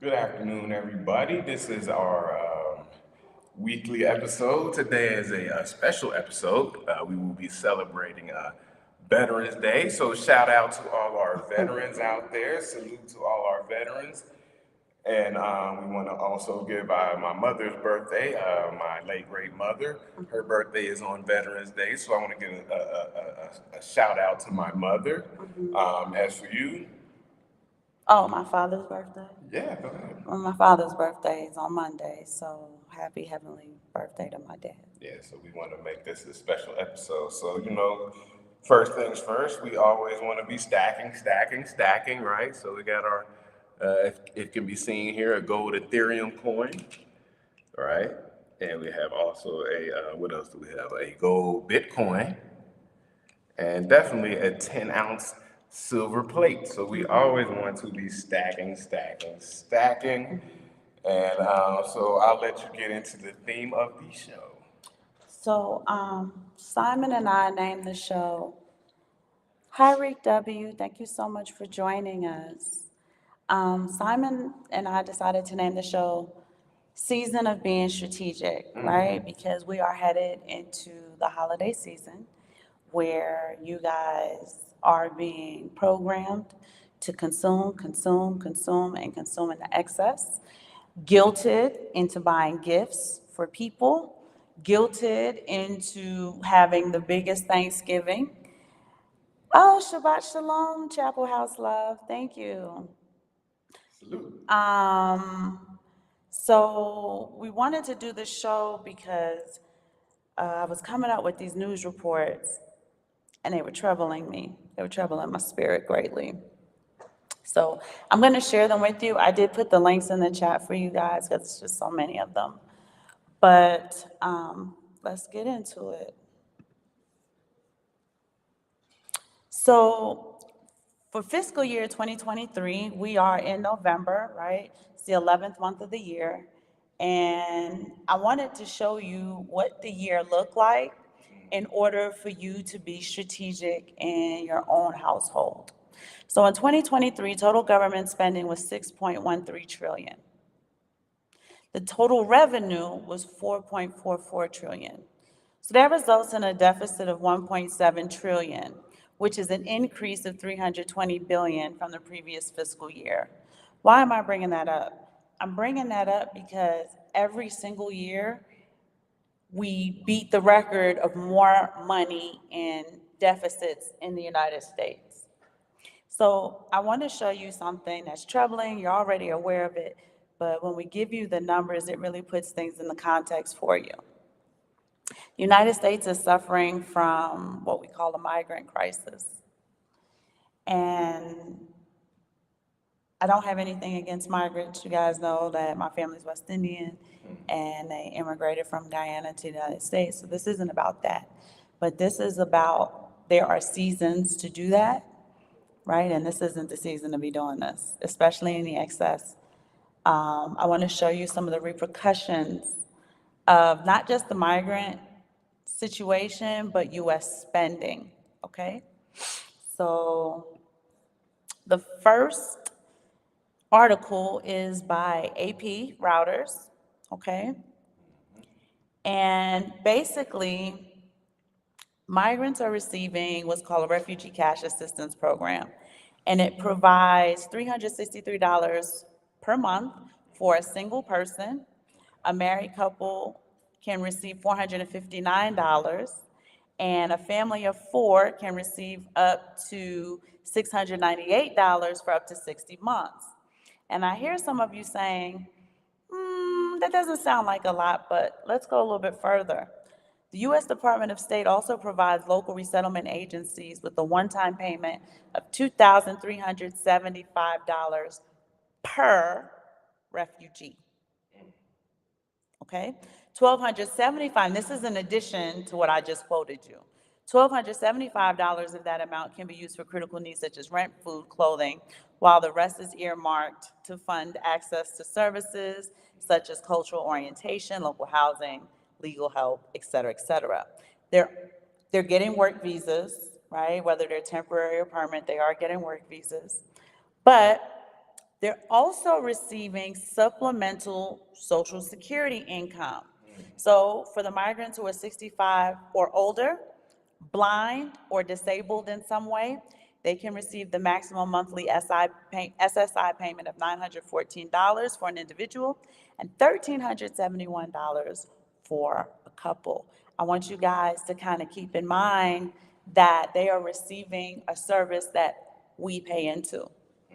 Good afternoon, everybody. This is our weekly episode. Today is a special episode. We will be celebrating Veterans Day. So, shout out to all our veterans out there. Salute to all our veterans. And we want to also give my mother's birthday, my late great mother. Her birthday is on Veterans Day. So, I want to give a shout out to my mother. As for you, Oh, my father's birthday? yeah, go ahead. Well, my father's birthday is on Monday, so happy heavenly birthday to my dad. Yeah, so we want to make this a special episode. So, first things first, we always want to be stacking, stacking, stacking, right? So we got our, if it can be seen here, a gold Ethereum coin, right? And we have also what else do we have? A gold Bitcoin, and definitely a 10-ounce silver plate. So we always want to be stacking, stacking, stacking. And so I'll let you get into the theme of the show. So, Simon and I named the show. Hi, Rick W. Thank you so much for joining us. Simon and I decided to name the show Season of Being Strategic, right? Because we are headed into the holiday season where you guys are being programmed to consume, consume, consume, and consume in excess, guilted into buying gifts for people, guilted into having the biggest Thanksgiving. Oh, Shabbat Shalom, Chapel House Love. Thank you. Salute. So we wanted to do this show because I was coming up with these news reports and they were troubling me. They were troubling my spirit greatly. So I'm going to share them with you. I did put the links in the chat for you guys because it's just so many of them. But let's get into it. So for fiscal year 2023, we are in November, right? It's the 11th month of the year. And I wanted to show you what the year looked like in order for you to be strategic in your own household. So in 2023, total government spending was 6.13 trillion. The total revenue was 4.44 trillion. So that results in a deficit of 1.7 trillion, which is an increase of 320 billion from the previous fiscal year. Why am I bringing that up? I'm bringing that up because every single year we beat the record of more money in deficits in the United States. So I want to show you something that's troubling. You're already aware of it, but when we give you the numbers, it really puts things in the context for you. The United States is suffering from what we call a migrant crisis. And I don't have anything against migrants. You guys know that my family's West Indian and they immigrated from Guyana to the United States. So this isn't about that. But this is about there are seasons to do that, right? And this isn't the season to be doing this, especially in the excess. I want to show you some of the repercussions of not just the migrant situation, but US spending, okay? So the first article is by AP Routers, okay? And basically, migrants are receiving what's called a refugee cash assistance program. And it provides $363 per month for a single person. A married couple can receive $459, and a family of four can receive up to $698 for up to 60 months. And I hear some of you saying, that doesn't sound like a lot, but let's go a little bit further. The U.S. Department of State also provides local resettlement agencies with a one-time payment of $2,375 per refugee. Okay? 1,275, this is in addition to what I just quoted you. $1,275 of that amount can be used for critical needs such as rent, food, clothing, while the rest is earmarked to fund access to services such as cultural orientation, local housing, legal help, et cetera, et cetera. They're getting work visas, right? Whether they're temporary or permanent, they are getting work visas. But They're also receiving supplemental Social Security income. So for the migrants who are 65 or older, blind or disabled in some way, they can receive the maximum monthly SSI payment of $914 for an individual and $1,371 for a couple. I want you guys to kind of keep in mind that they are receiving a service that we pay into,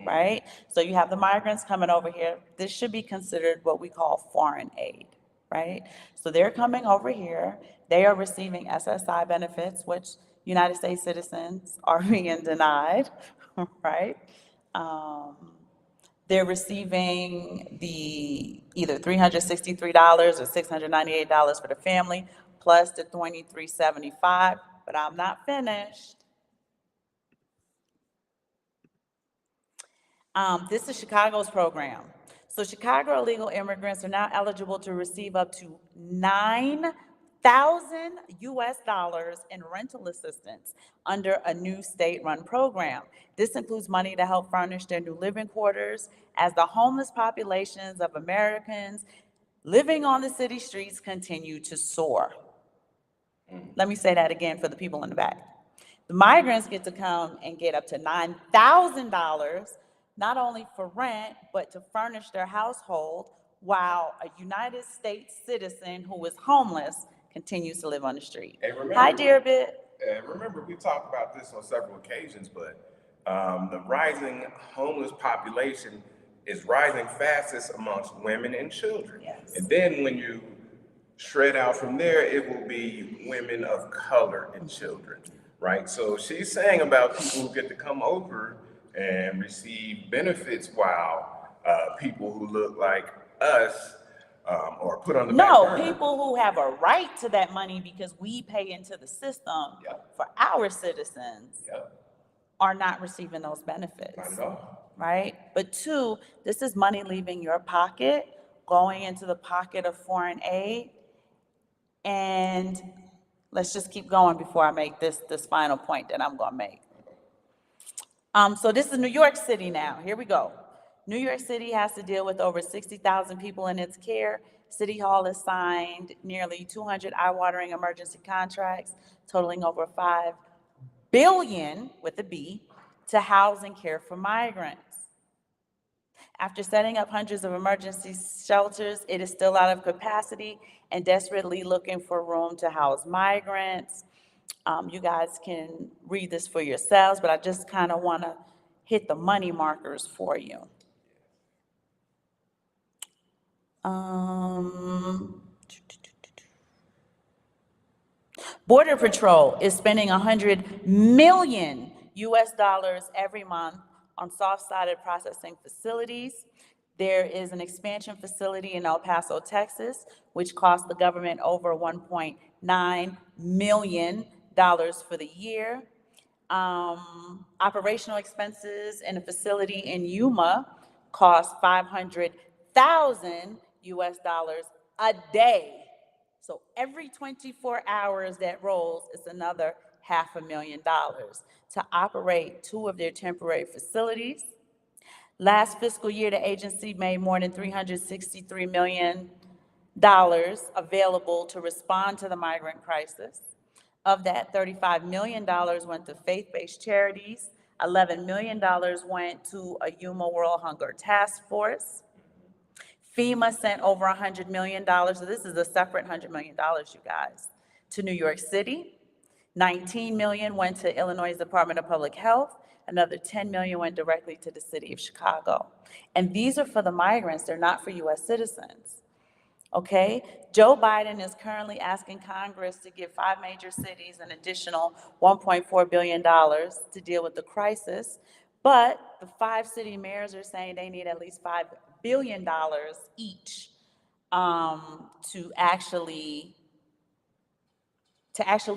right? So you have the migrants coming over here. This should be considered what we call foreign aid, right? So they're coming over here. They are receiving SSI benefits, which United States citizens are being denied, right? They're receiving the either $363 or $698 for the family, plus the $2,375. But I'm not finished. This is Chicago's program. So Chicago illegal immigrants are now eligible to receive up to $9,000 in rental assistance under a new state-run program. This includes money to help furnish their new living quarters as the homeless populations of Americans living on the city streets continue to soar. Let me say that again for the people in the back. The migrants get to come and get up to $9,000, not only for rent, but to furnish their household, while a United States citizen who is homeless continues to live on the street. Hi, dear bit. And remember, we talked about this on several occasions, but the rising homeless population is rising fastest amongst women and children. Yes. And then when you shred out from there, it will be women of color and children, right? So she's saying about people who get to come over and receive benefits while people who look like us or put on the back No, burner. people who have a right to that money because we pay into the system for our citizens are not receiving those benefits. Not at all. Right? But two, this is money leaving your pocket, going into the pocket of foreign aid. And let's just keep going before I make this final point that I'm gonna make. So this is New York City now. Here we go. New York City has to deal with over 60,000 people in its care. City Hall has signed nearly 200 eye-watering emergency contracts totaling over $5 billion, with a B, to house and care for migrants. After setting up hundreds of emergency shelters, it is still out of capacity and desperately looking for room to house migrants. You guys can read this for yourselves, but I just kind of want to hit the money markers for you. Border Patrol is spending $100 million every month on soft-sided processing facilities. There is an expansion facility in El Paso, Texas, which cost the government over $1.9 million for the year. Operational expenses in a facility in Yuma cost $500,000 a day. So every 24 hours that rolls is another $500,000 to operate two of their temporary facilities. Last fiscal year, the agency made more than $363 million available to respond to the migrant crisis. Of that, $35 million went to faith-based charities. $11 million went to a Yuma World Hunger Task Force. FEMA sent over $100 million, so this is a separate $100 million, you guys, to New York City. $19 million went to Illinois Department of Public Health. Another $10 million went directly to the city of Chicago. And these are for the migrants, they're not for US citizens. Okay, Joe Biden is currently asking Congress to give 5 major cities an additional $1.4 billion to deal with the crisis, but the 5 city mayors are saying they need at least $5 billion each to actually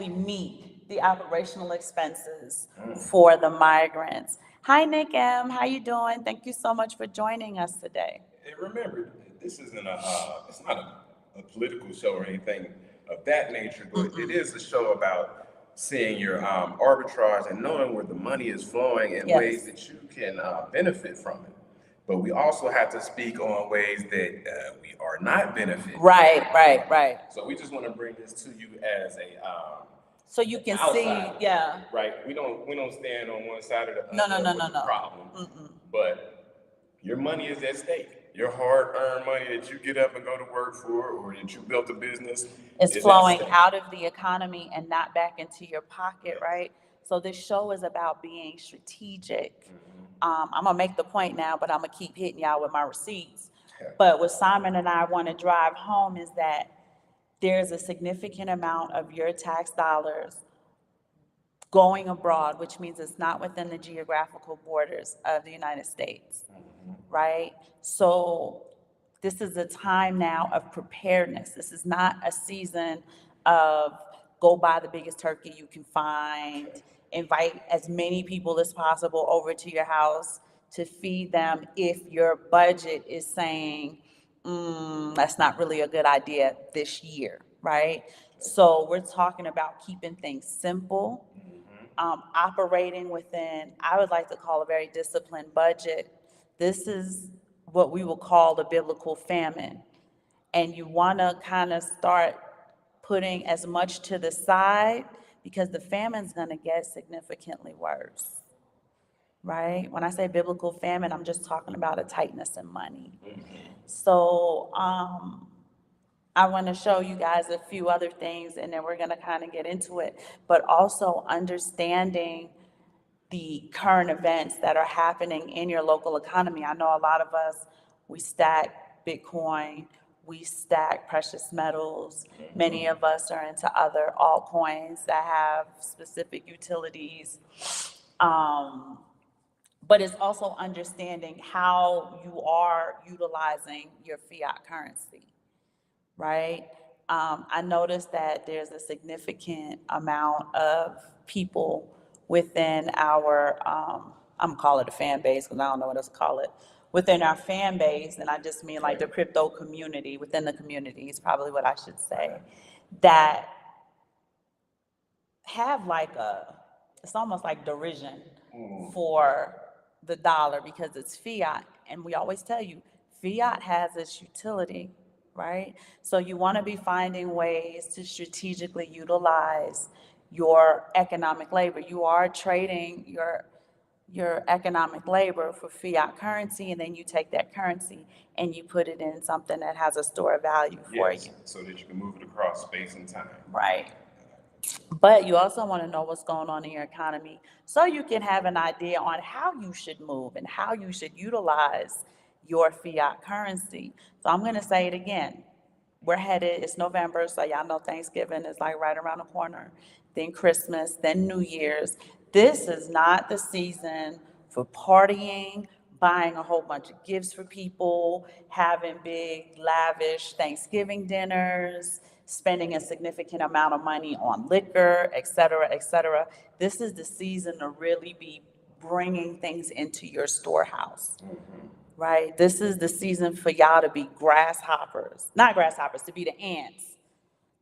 meet the operational expenses for the migrants. Hi, Nick M. How you doing? Thank you so much for joining us today. And remember, this isn't it's not a political show or anything of that nature, but it is a show about seeing your arbitrage and knowing where the money is flowing and ways that you can benefit from it. but we also have to speak on ways that we are not benefiting. Right. So we just want to bring this to you as a So you can see, outsider, yeah. right? We don't stand on one side or the No, other with the no. problem, Mm-mm. but your money is at stake. Your hard-earned money that you get up and go to work for, or that you built a business, It's is at flowing stake. out of the economy and not back into your pocket, right? So this show is about being strategic. I'm gonna make the point now, but I'm gonna keep hitting y'all with my receipts. Yeah. But what Simon and I want to drive home is that there's a significant amount of your tax dollars going abroad, which means it's not within the geographical borders of the United States, right? So this is a time now of preparedness. This is not a season of go buy the biggest turkey you can find, invite as many people as possible over to your house to feed them if your budget is saying, that's not really a good idea this year, right? So we're talking about keeping things simple, operating within, I would like to call a very disciplined budget. This is what we will call the biblical famine. And you want to kind of start putting as much to the side because the famine's going to get significantly worse, right? When I say biblical famine, I'm just talking about a tightness in money. So I want to show you guys a few other things and then we're going to kind of get into it, but also understanding the current events that are happening in your local economy. I know a lot of us, we stack Bitcoin, we stack precious metals. Many of us are into other altcoins that have specific utilities. But it's also understanding how you are utilizing your fiat currency, right? I noticed that there's a significant amount of people within our, I'm gonna call it a fan base because I don't know what else to call it, within our fan base, and I just mean like the crypto community, within the community is probably what I should say, that have like it's almost like derision for the dollar because it's fiat. And we always tell you, fiat has its utility, right? So you want to be finding ways to strategically utilize your economic labor. You are trading your economic labor for fiat currency, and then you take that currency and you put it in something that has a store of value for you. So that you can move it across space and time. Right. But you also want to know what's going on in your economy so you can have an idea on how you should move and how you should utilize your fiat currency. So I'm going to say it again. We're headed, it's November, so y'all know Thanksgiving is like right around the corner, then Christmas, then New Year's. This is not the season for partying, buying a whole bunch of gifts for people, having big, lavish Thanksgiving dinners, spending a significant amount of money on liquor, et cetera, et cetera. This is the season to really be bringing things into your storehouse, right? This is the season for y'all to be grasshoppers, not grasshoppers, to be the ants,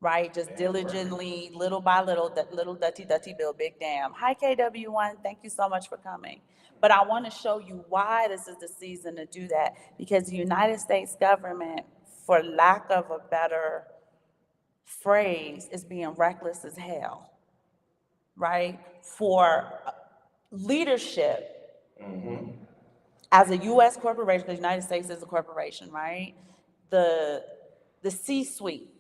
right? Just diligently, little by little, that little dutty build big dam. Hi, KW1, thank you so much for coming. But I want to show you why this is the season to do that, because the United States government, for lack of a better phrase, is being reckless as hell, right? For leadership as a U.S. corporation, because the United States is a corporation, right? The C-suite,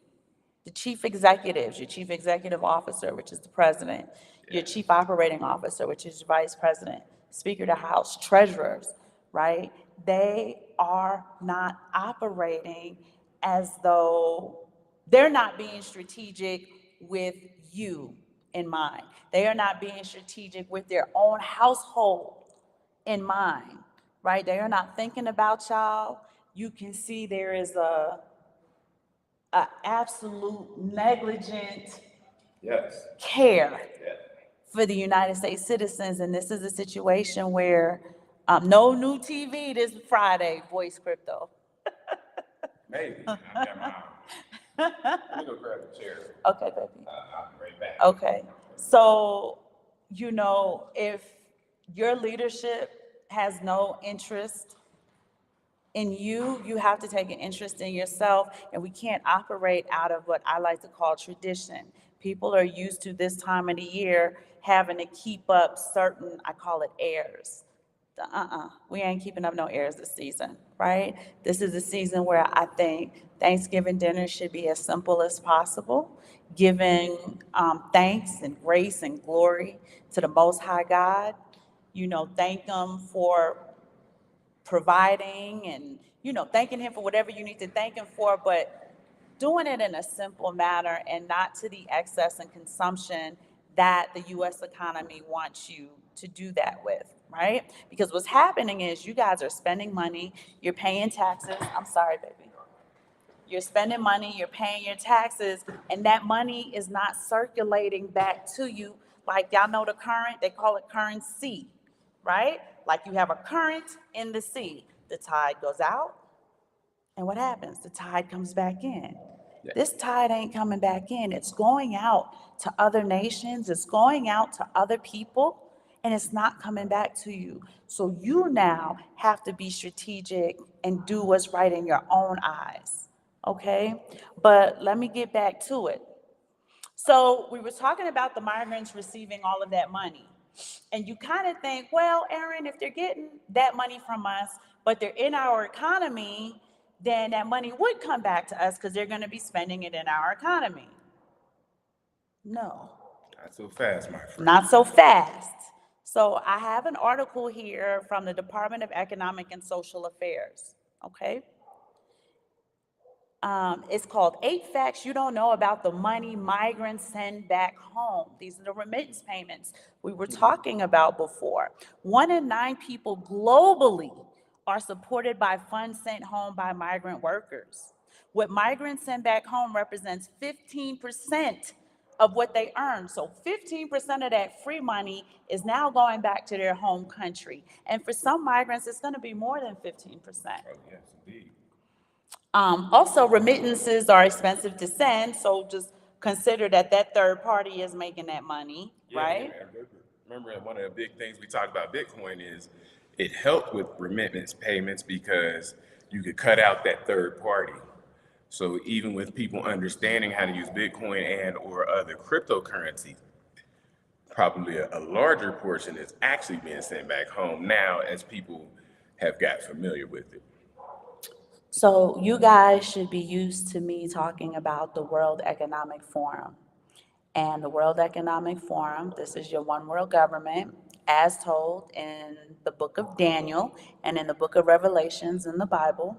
the chief executives, your chief executive officer, which is the president, your chief operating officer, which is your vice president, speaker of the House, treasurers, right? They are not operating as though they're not being strategic with you in mind. They are not being strategic with their own household in mind, right? They are not thinking about y'all. You can see there is a absolute negligent care for the United States citizens. And this is a situation where no new TV this Friday, voice crypto. Maybe. I've got my Let me go grab a chair. Okay, baby. I'll be right back. Okay. So, if your leadership has no interest in you, you have to take an interest in yourself, and we can't operate out of what I like to call tradition. People are used to this time of the year having to keep up certain, I call it airs. We ain't keeping up no airs this season, right? This is a season where I think Thanksgiving dinner should be as simple as possible, giving thanks and grace and glory to the Most High God. Thank Him for providing and, thanking Him for whatever you need to thank Him for, but doing it in a simple manner and not to the excess and consumption that the U.S. economy wants you to do that with, right? Because what's happening is you guys are spending money, you're paying taxes. I'm sorry, baby. You're spending money, you're paying your taxes, and that money is not circulating back to you. Like y'all know the current, they call it currency, right? Like you have a current in the sea. The tide goes out, and what happens? The tide comes back in. Yeah. This tide ain't coming back in. It's going out to other nations, it's going out to other people, and it's not coming back to you. So you now have to be strategic and do what's right in your own eyes. Okay? But let me get back to it. So we were talking about the migrants receiving all of that money. And you kind of think, well, Aaron, if they're getting that money from us, but they're in our economy, then that money would come back to us because they're going to be spending it in our economy. No. Not so fast, my friend. Not so fast. So I have an article here from the Department of Economic and Social Affairs, okay? It's called 8 Facts You Don't Know About the Money Migrants Send Back Home. These are the remittance payments we were talking about before. 1 in 9 people globally are supported by funds sent home by migrant workers. What migrants send back home represents 15% of what they earn. So 15% of that free money is now going back to their home country. And for some migrants, it's going to be more than 15%. Oh, yes, indeed. Also, remittances are expensive to send, so just consider that third party is making that money, Yeah, right? remember one of the big things we talked about Bitcoin is it helped with remittance payments because you could cut out that third party. So even with people understanding how to use Bitcoin and or other cryptocurrencies, probably a larger portion is actually being sent back home now as people have got familiar with it. So you guys should be used to me talking about the World Economic Forum. And the World Economic Forum, this is your one world government, as told in the book of Daniel and in the book of Revelations in the Bible.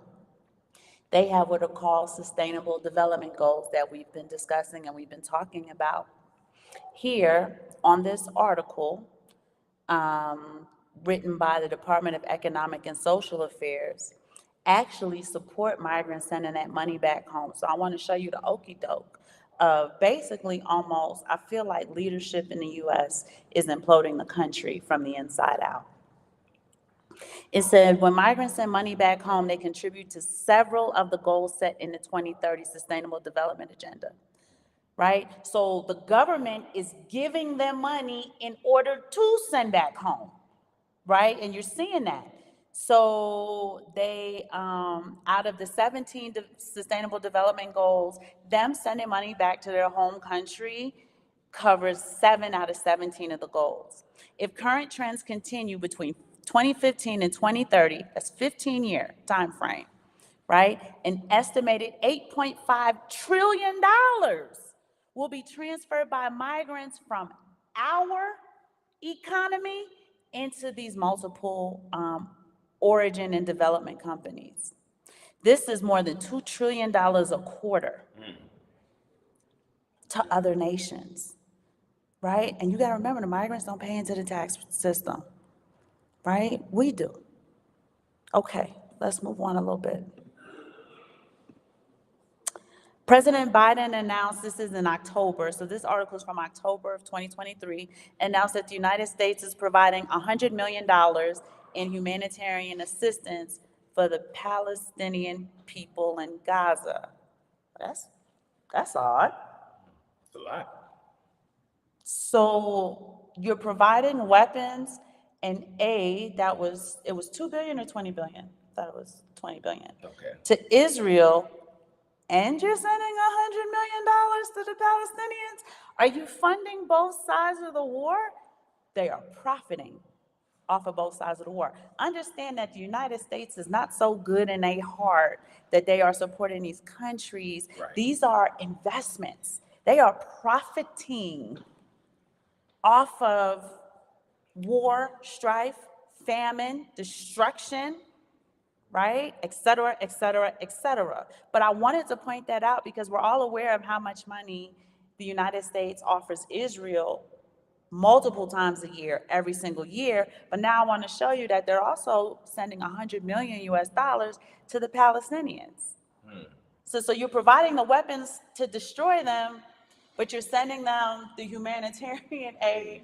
They have what are called sustainable development goals that we've been discussing and we've been talking about. Here on this article, written by the Department of Economic and Social Affairs, actually support migrants sending that money back home. So I want to show you the okey doke of basically almost, I feel like leadership in the US is imploding the country from the inside out. It said, when migrants send money back home, they contribute to several of the goals set in the 2030 Sustainable Development Agenda, right? So the government is giving them money in order to send back home, right? And you're seeing that. So they, out of the 17 Sustainable Development Goals, them sending money back to their home country covers 7 out of 17 of the goals. If current trends continue between 2015 and 2030, that's 15-year time frame, right? An estimated $8.5 trillion will be transferred by migrants from our economy into these multiple origin and development companies. This is more than $2 trillion a quarter to other nations, right? And you got to remember, the migrants don't pay into the tax system, right? We do. Okay, let's move on a little bit. President Biden announced, this is in October, so this article is from October of 2023, announced that the United States is providing $100 million in humanitarian assistance for the Palestinian people in Gaza. That's odd. It's a lot. So you're providing weapons and aid it was $2 billion or $20 billion? thought it was 20 billion. Okay. To Israel, and you're sending $100 million to the Palestinians? Are you funding both sides of the war? They are profiting off of both sides of the war. Understand that the United States is not so good in their heart that they are supporting these countries. Right. These are investments. They are profiting off of war, strife, famine, destruction, right? Et cetera, et cetera, et cetera. But I wanted to point that out because we're all aware of how much money the United States offers Israel multiple times a year, every single year. But now I want to show you that they're also sending 100 million US dollars to the Palestinians. So you're providing the weapons to destroy them, but you're sending them the humanitarian aid.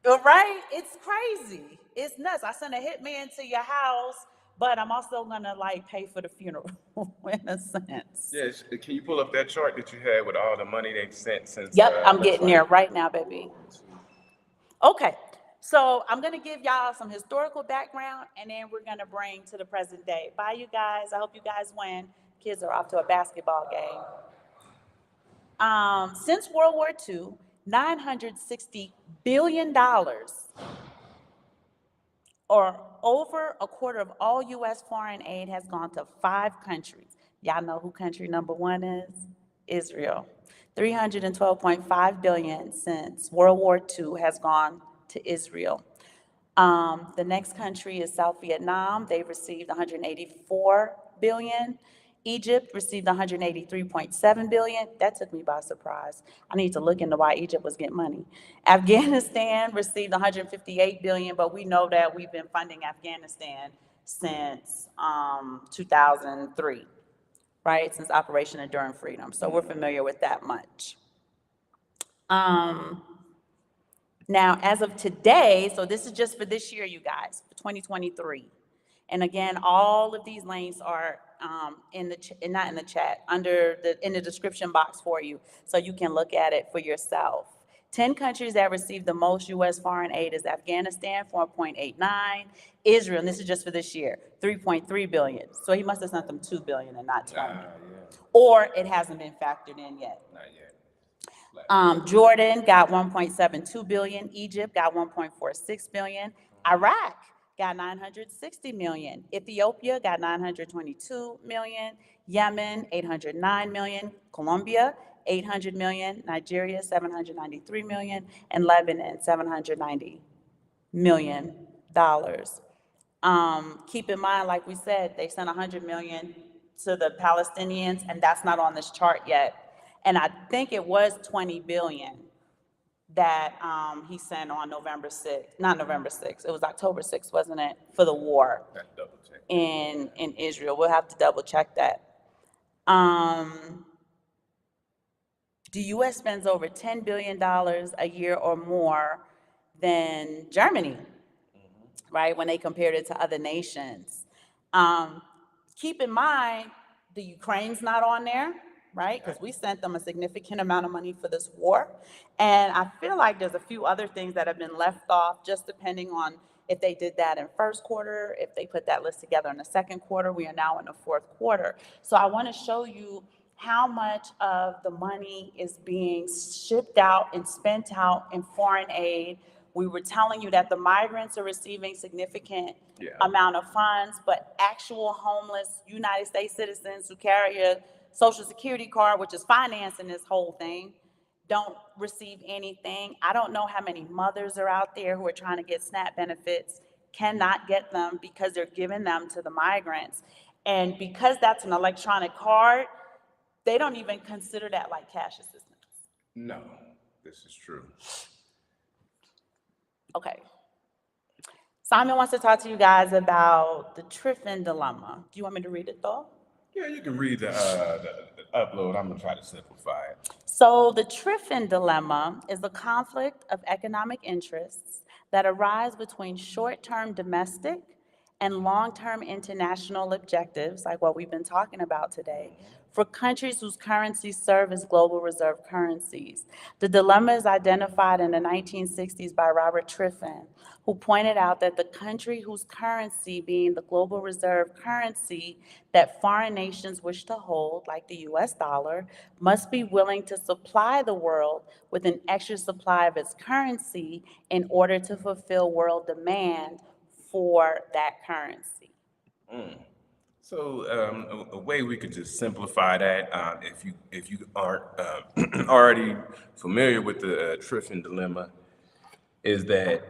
Yeah. Right? It's crazy. It's nuts. I send a hitman to your house, but I'm also gonna like pay for the funeral in a sense. Yes. Can you pull up that chart that you had with all the money they've sent since? Yep, I'm looks getting like- there right now, baby. Okay, so I'm gonna give y'all some historical background and then we're gonna bring to the present day. Bye, you guys. I hope you guys win. Kids are off to a basketball game. Since World War II, $960 billion, or over a quarter of all U.S. foreign aid, has gone to 5 countries. Y'all know who country number 1 is? Israel. $312.5 billion since World War II has gone to Israel. The next country is South Vietnam. They've received $184 billion. Egypt received $183.7 billion. That took me by surprise. I need to look into why Egypt was getting money. Afghanistan received $158 billion, but we know that we've been funding Afghanistan since 2003, right? Since Operation Enduring Freedom. So we're familiar with that much. Now, as of today, so this is just for this year, you guys, for 2023. And again, all of these links are not in the chat, in the description box for you, so you can look at it for yourself. 10 countries that received the most U.S. foreign aid is Afghanistan, 4.89, Israel, and this is just for this year, 3.3 billion. So he must have sent them 2 billion and not 20. Yeah. Or it hasn't been factored in yet. Not yet. Jordan got 1.72 billion. Egypt got 1.46 billion. Iraq got 960 million. Ethiopia got 922 million. Yemen, 809 million. Colombia, 800 million. Nigeria, 793 million. And Lebanon, $790 million. Keep in mind, like we said, they sent 100 million to the Palestinians, and that's not on this chart yet. And I think it was 20 billion that he sent on November 6th, not November 6th, it was October 6th, wasn't it, for the war Double check. in Israel. We'll have to double check that. The U.S. spends over $10 billion a year or more than Germany, right, when they compared it to other nations. Keep in mind, the Ukraine's not on there, right? Because we sent them a significant amount of money for this war. And I feel like there's a few other things that have been left off, just depending on if they did that in first quarter, if they put that list together in the second quarter. We are now in the fourth quarter. So I want to show you how much of the money is being shipped out and spent out in foreign aid. We were telling you that the migrants are receiving significant amount of funds, but actual homeless United States citizens who carry a Social Security card, which is financing this whole thing, don't receive anything. I don't know how many mothers are out there who are trying to get SNAP benefits, cannot get them because they're giving them to the migrants. And because that's an electronic card, they don't even consider that like cash assistance. No, this is true. Okay. Simon wants to talk to you guys about the Triffin Dilemma. Do you want me to read it though? Yeah, you can read the upload. I'm gonna try to simplify it. So the Triffin Dilemma is the conflict of economic interests that arise between short-term domestic and long-term international objectives, like what we've been talking about today, for countries whose currencies serve as global reserve currencies. The dilemma is identified in the 1960s by Robert Triffin, who pointed out that the country whose currency being the global reserve currency that foreign nations wish to hold, like the US dollar, must be willing to supply the world with an extra supply of its currency in order to fulfill world demand for that currency. So a way we could just simplify that, if you aren't already familiar with the Triffin Dilemma, is that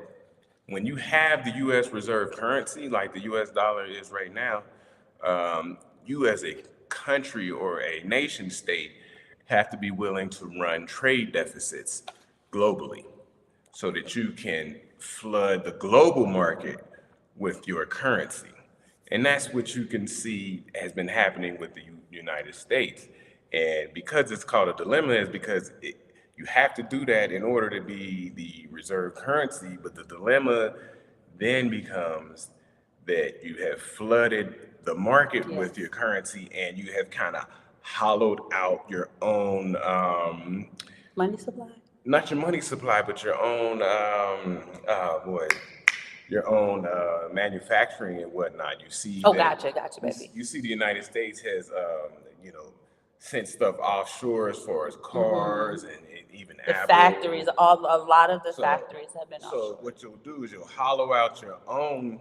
when you have the U.S. reserve currency, like the U.S. dollar is right now, you as a country or a nation state have to be willing to run trade deficits globally so that you can flood the global market with your currency. And that's what you can see has been happening with the United States. And because it's called a dilemma, is because you have to do that in order to be the reserve currency. But the dilemma then becomes that you have flooded the market with your currency and you have kind of hollowed out your own Money supply? not your money supply, but your own your own manufacturing and whatnot. You see Oh, that gotcha, baby. you see the United States has sent stuff offshore as far as cars and even The Apple. factories, a lot of the So factories have been so offshore. what you'll do is you'll hollow out your own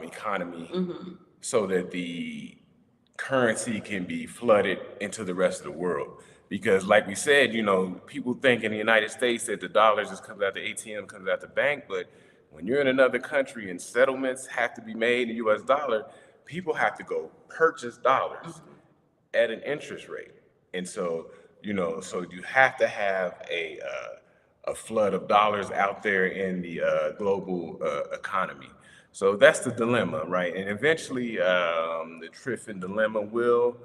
economy so that the currency can be flooded into the rest of the world. Because, like we said, people think in the United States that the dollar just comes out the ATM, comes out the bank. But when you're in another country and settlements have to be made in US dollar, people have to go purchase dollars at an interest rate. And so, so you have to have a flood of dollars out there in the global economy. So that's the dilemma, right? And eventually, the Triffin Dilemma will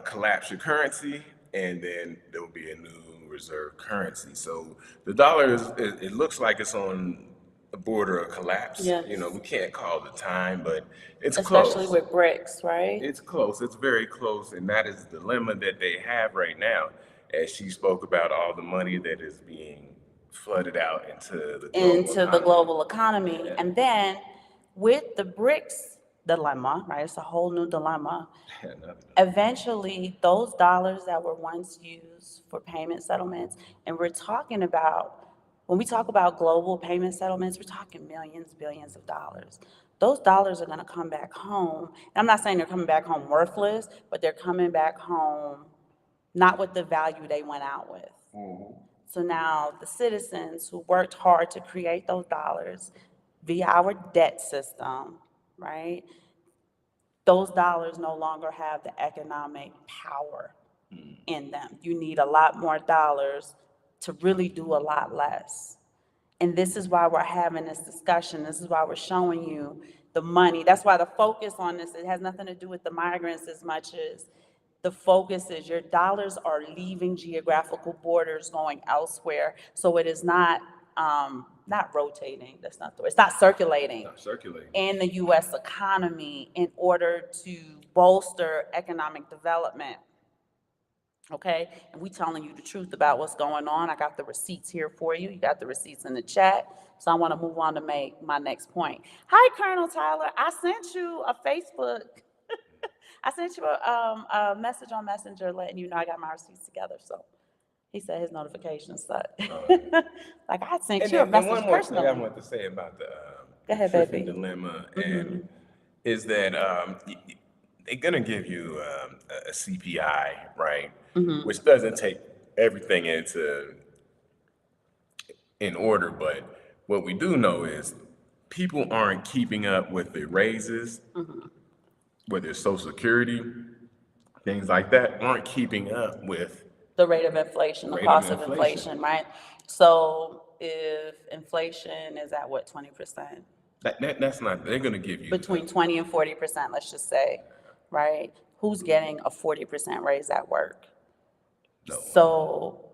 collapse your currency, and then there will be a new reserve currency. So the dollar it looks like it's on the border of collapse. Yes. We can't call the time, but it's Especially close. with bricks, right? It's close. It's very close, and that is the dilemma that they have right now. As she spoke about all the money that is being flooded out Into the global economy. And then with the BRICS dilemma, right? It's a whole new dilemma. Eventually, those dollars that were once used for payment settlements, and we're talking about, when we talk about global payment settlements, we're talking millions, billions of dollars. Those dollars are going to come back home. And I'm not saying they're coming back home worthless, but they're coming back home not with the value they went out with. So now the citizens who worked hard to create those dollars via our debt system, right? Those dollars no longer have the economic power in them. You need a lot more dollars to really do a lot less. And this is why we're having this discussion. This is why we're showing you the money. That's why the focus on this, it has nothing to do with the migrants as much as the focus is your dollars are leaving geographical borders going elsewhere. So it is not rotating. That's not the word. It's not circulating in the U.S. economy in order to bolster economic development. Okay, and we telling you the truth about what's going on. I got the receipts here for you. You got the receipts in the chat. So I want to move on to make my next point. Hi, Colonel Tyler. I sent you a Facebook. I sent you a message on Messenger letting you know I got my receipts together. So he said his notifications suck. Like I sent you a message one more personally. thing I want to say about the Go ahead, Triffin baby. Dilemma and is that they're gonna give you a CPI, right? Which doesn't take everything in order, but what we do know is people aren't keeping up with the raises, whether it's Social Security, things like that, aren't keeping up with The rate of inflation, the rate cost of of inflation. inflation, right? So if inflation is at what, 20%? That's not. They're gonna give you Between 20 and 40%, let's just say, right? Who's getting a 40% raise at work? no. So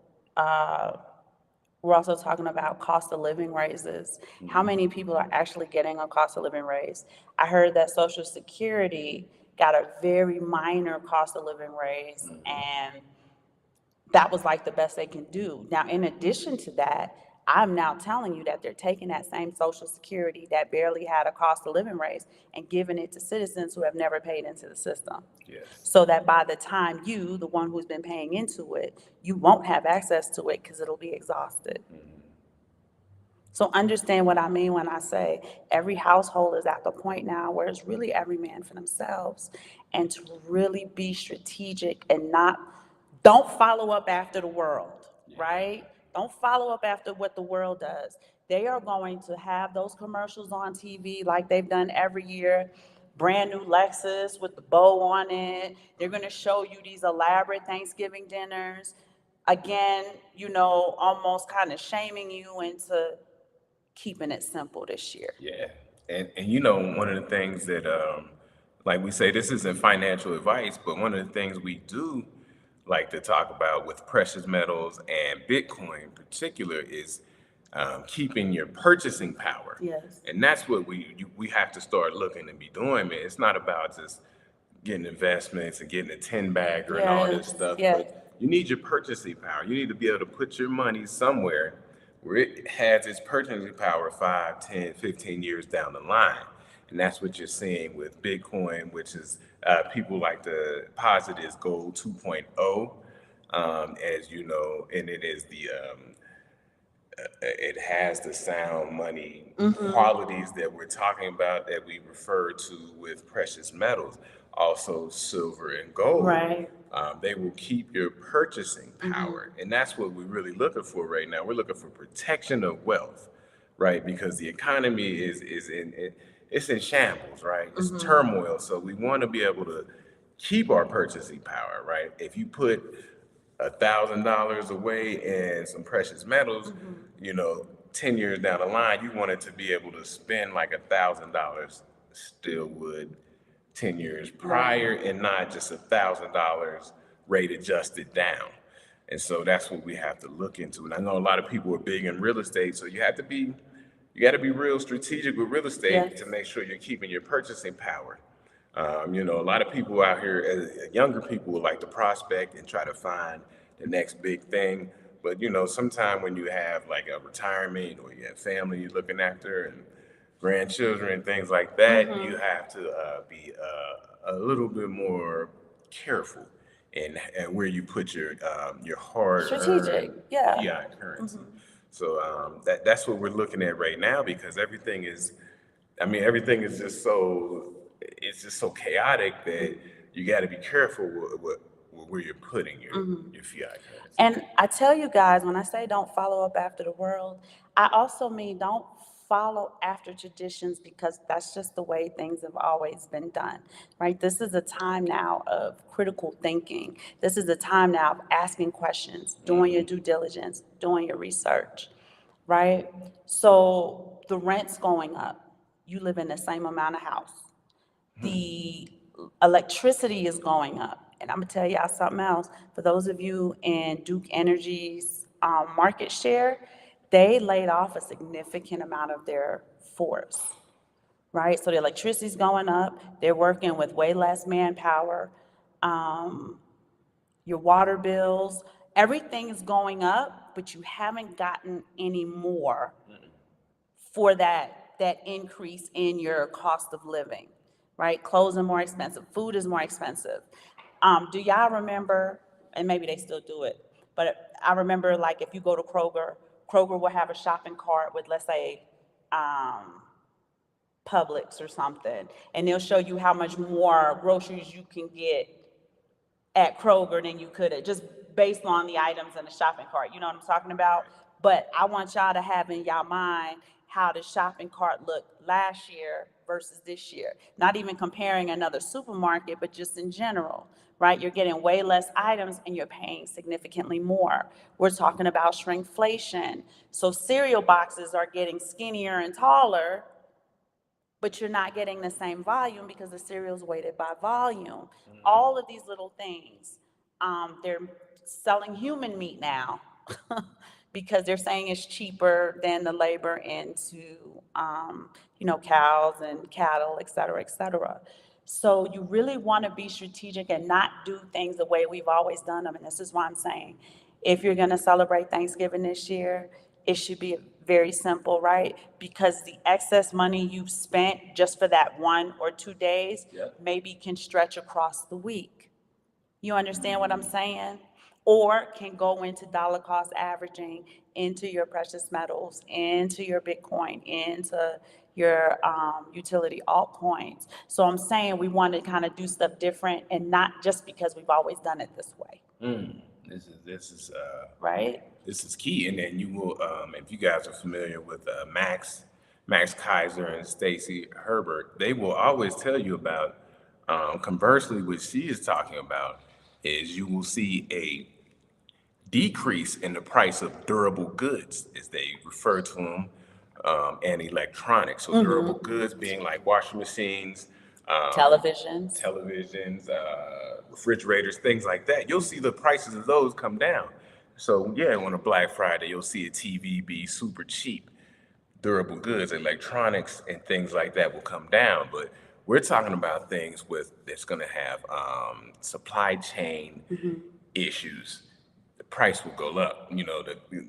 We're also talking about cost of living raises. How many people are actually getting a cost of living raise? I heard that Social Security got a very minor cost of living raise, and that was like the best they can do. Now, in addition to that, I'm now telling you that they're taking that same Social Security that barely had a cost of living raise and giving it to citizens who have never paid into the system. Yes. So that by the time you, the one who's been paying into it, you won't have access to it because it'll be exhausted. So understand what I mean when I say every household is at the point now where it's really every man for themselves, and to really be strategic and don't follow up after the world, right? Don't follow up after what the world does. They are going to have those commercials on TV like they've done every year. Brand new Lexus with the bow on it. They're going to show you these elaborate Thanksgiving dinners. Again, almost kind of shaming you into keeping it simple this year. Yeah. And one of the things that like we say, this isn't financial advice, but one of the things we do like to talk about with precious metals and Bitcoin in particular is keeping your purchasing power. Yes. And that's what we have to start looking to be doing, man. It's not about just getting investments and getting a 10 bagger and all this Yes, stuff, yes. but you need your purchasing power. You need to be able to put your money somewhere where it has its purchasing power 5, 10, 15 years down the line. And that's what you're seeing with Bitcoin, which is people like to posit as gold 2.0, as you know, and it has the sound money qualities that we're talking about that we refer to with precious metals, also silver and gold. Right. They will keep your purchasing power. And that's what we're really looking for right now. We're looking for protection of wealth, right? Because the economy is it's in shambles, right? It's turmoil. So we want to be able to keep our purchasing power, right? If you put $1,000 away in some precious metals, 10 years down the line, you want it to be able to spend like $1,000 still would 10 years prior, and not just $1,000 rate adjusted down. And so that's what we have to look into. And I know a lot of people are big in real estate, so you got to be real strategic with real estate. Yes. To make sure you're keeping your purchasing power. A lot of people out here, younger people, would like to prospect and try to find the next big thing. But sometime when you have like a retirement or you have family you're looking after and grandchildren and things like that, you have to be a little bit more careful and where you put your Strategic, hard-earned yeah. fiat currency. So that's what we're looking at right now, because everything is just so chaotic that you got to be careful with where you're putting your fiat currency. And I tell you guys, when I say don't follow up after the world, I also mean don't follow after traditions because that's just the way things have always been done, right? This is a time now of critical thinking. This is a time now of asking questions, doing your due diligence, doing your research, right? So the rent's going up. You live in the same amount of house. The electricity is going up. And I'm gonna tell y'all something else. For those of you in Duke Energy's market share, they laid off a significant amount of their force, right? So the electricity's going up. They're working with way less manpower. Your water bills, everything is going up, but you haven't gotten any more for that increase in your cost of living, right? Clothes are more expensive, food is more expensive. Do y'all remember, and maybe they still do it, but I remember like if you go to Kroger will have a shopping cart with, let's say, Publix or something, and they'll show you how much more groceries you can get at Kroger than you could have, just based on the items in the shopping cart. You know what I'm talking about? But I want y'all to have in y'all mind how the shopping cart looked last year versus this year. Not even comparing another supermarket, but just in general, right? You're getting way less items and you're paying significantly more. We're talking about shrinkflation. So cereal boxes are getting skinnier and taller, but you're not getting the same volume because the cereal's weighted by volume. All of these little things. They're selling human meat now. because they're saying it's cheaper than the labor into, cows and cattle, et cetera, et cetera. So you really want to be strategic and not do things the way we've always done them. And this is why I'm saying, if you're going to celebrate Thanksgiving this year, it should be very simple, right? Because the excess money you've spent just for that 1 or 2 days Yep. maybe can stretch across the week. You understand what I'm saying? Or can go into dollar cost averaging, into your precious metals, into your Bitcoin, into your utility altcoins. So I'm saying we want to kind of do stuff different and not just because we've always done it this way, right? This is key. And then you will, if you guys are familiar with Max Kaiser and Stacy Herbert, they will always tell you about. Conversely, what she is talking about is you will see a decrease in the price of durable goods, as they refer to them, and electronics. So durable goods being like washing machines, Televisions. refrigerators, things like that. You'll see the prices of those come down. So yeah, on a Black Friday, you'll see a TV be super cheap. Durable goods, electronics, and things like that will come down. But we're talking about things that's going to have supply chain issues. The price will go up. The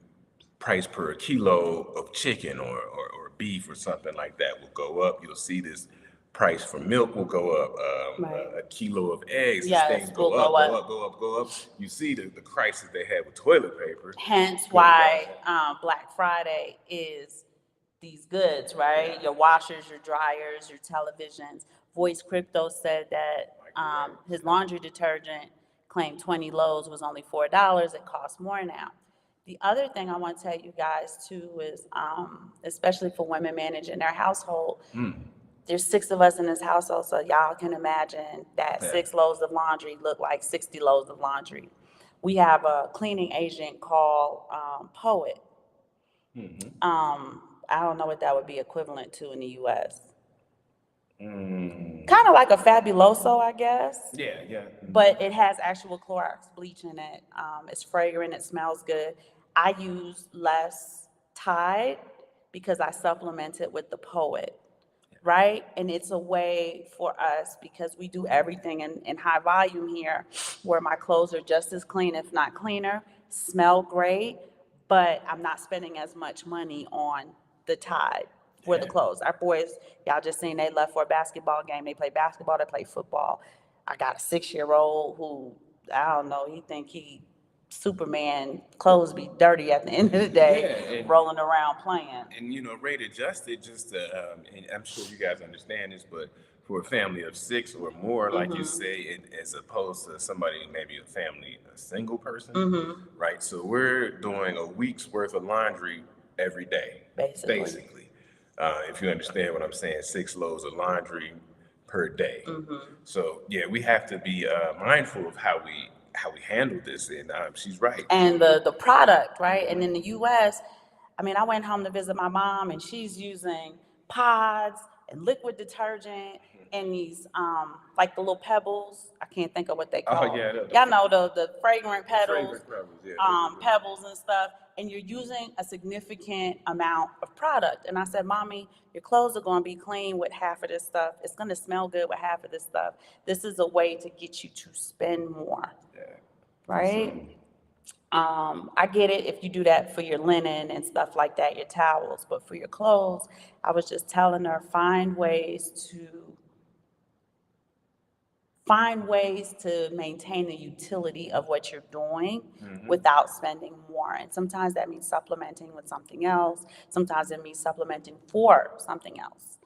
price per kilo of chicken or beef or something like that will go up. You'll see this price for milk will go up. Right. A kilo of eggs, Yes, things will go up, go go up. up, go up, go up. You see the crisis they had with toilet paper. Hence Going why down. Black Friday is these goods, right? Your washers, your dryers, your televisions. Voice Crypto said that his laundry detergent claimed 20 loads was only $4. It costs more now. The other thing I want to tell you guys too is, especially for women managing their household, there's 6 of us in this household, so y'all can imagine that Yeah. 6 loads of laundry look like 60 loads of laundry. We have a cleaning agent called Poet. I don't know what that would be equivalent to in the US. Kind of like a Fabuloso, I guess. Yeah, yeah. But it has actual Clorox bleach in it. It's fragrant, it smells good. I use less Tide because I supplement it with the Poet, right? And it's a way for us, because we do everything in high volume here, where my clothes are just as clean, if not cleaner, smell great, but I'm not spending as much money on the Tide for the Yeah. clothes. Our boys, y'all just seen, they left for a basketball game. They play basketball, they play football. I got a 6-year-old who, I don't know, he think he Superman, clothes be dirty at the end of the day, Yeah, and rolling around playing. rate adjusted, just to, and I'm sure you guys understand this, but for a family of 6 or more, like you say, as opposed to somebody, maybe a single person, right? So we're doing a week's worth of laundry every day, Basically. If you understand what I'm saying, 6 loads of laundry per day. So yeah, we have to be mindful of how we handle this, and she's right. And the product, right? And in the US, I mean, I went home to visit my mom and she's using pods and liquid detergent and these like the little pebbles. I can't think of what they call. Oh, yeah, Y'all know the fragrant petals, Fragrant pebbles, yeah. pebbles and stuff. And you're using a significant amount of product. And I said, Mommy, your clothes are going to be clean with half of this stuff. It's going to smell good with half of this stuff. This is a way to get you to spend more. Yeah. Right? I get it if you do that for your linen and stuff like that, your towels, but for your clothes, I was just telling her, find ways to maintain the utility of what you're doing without spending more. And sometimes that means supplementing with something else. Sometimes it means supplementing for something else,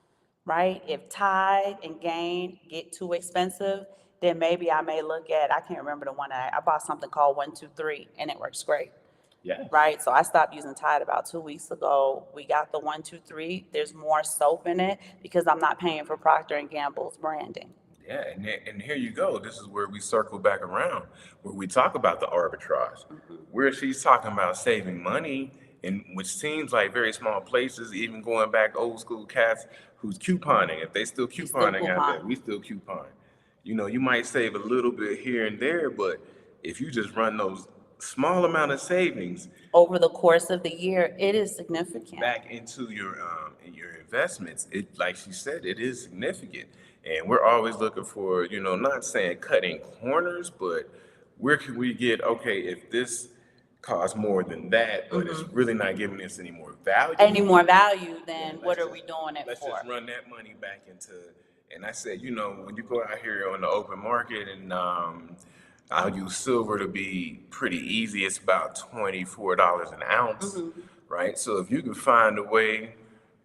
right? If Tide and Gain get too expensive, then maybe I may look at, I can't remember the one, I bought something called 1-2-3 and it works great. Yeah. Right? So I stopped using Tide about 2 weeks ago. We got the 1-2-3. There's more soap in it because I'm not paying for Procter and Gamble's branding. Yeah, and here you go. This is where we circle back around, where we talk about the arbitrage, where she's talking about saving money, in which seems like very small places, even going back old school cats who's couponing. If they still couponing out there, we still coupon. You might save a little bit here and there, but if you just run those small amount of savings Over the course of the year, it is significant. back into your investments, it, like she said, it is significant. And we're always looking for, not saying cutting corners, but where can we get, okay, if this costs more than that, but it's really not giving us any more value. Any more value, then Let's what are just- we doing it let's for? just run that money back into. And I said, when you go out here on the open market, and I'll use silver to be pretty easy. It's about $24 an ounce, right? So if you can find a way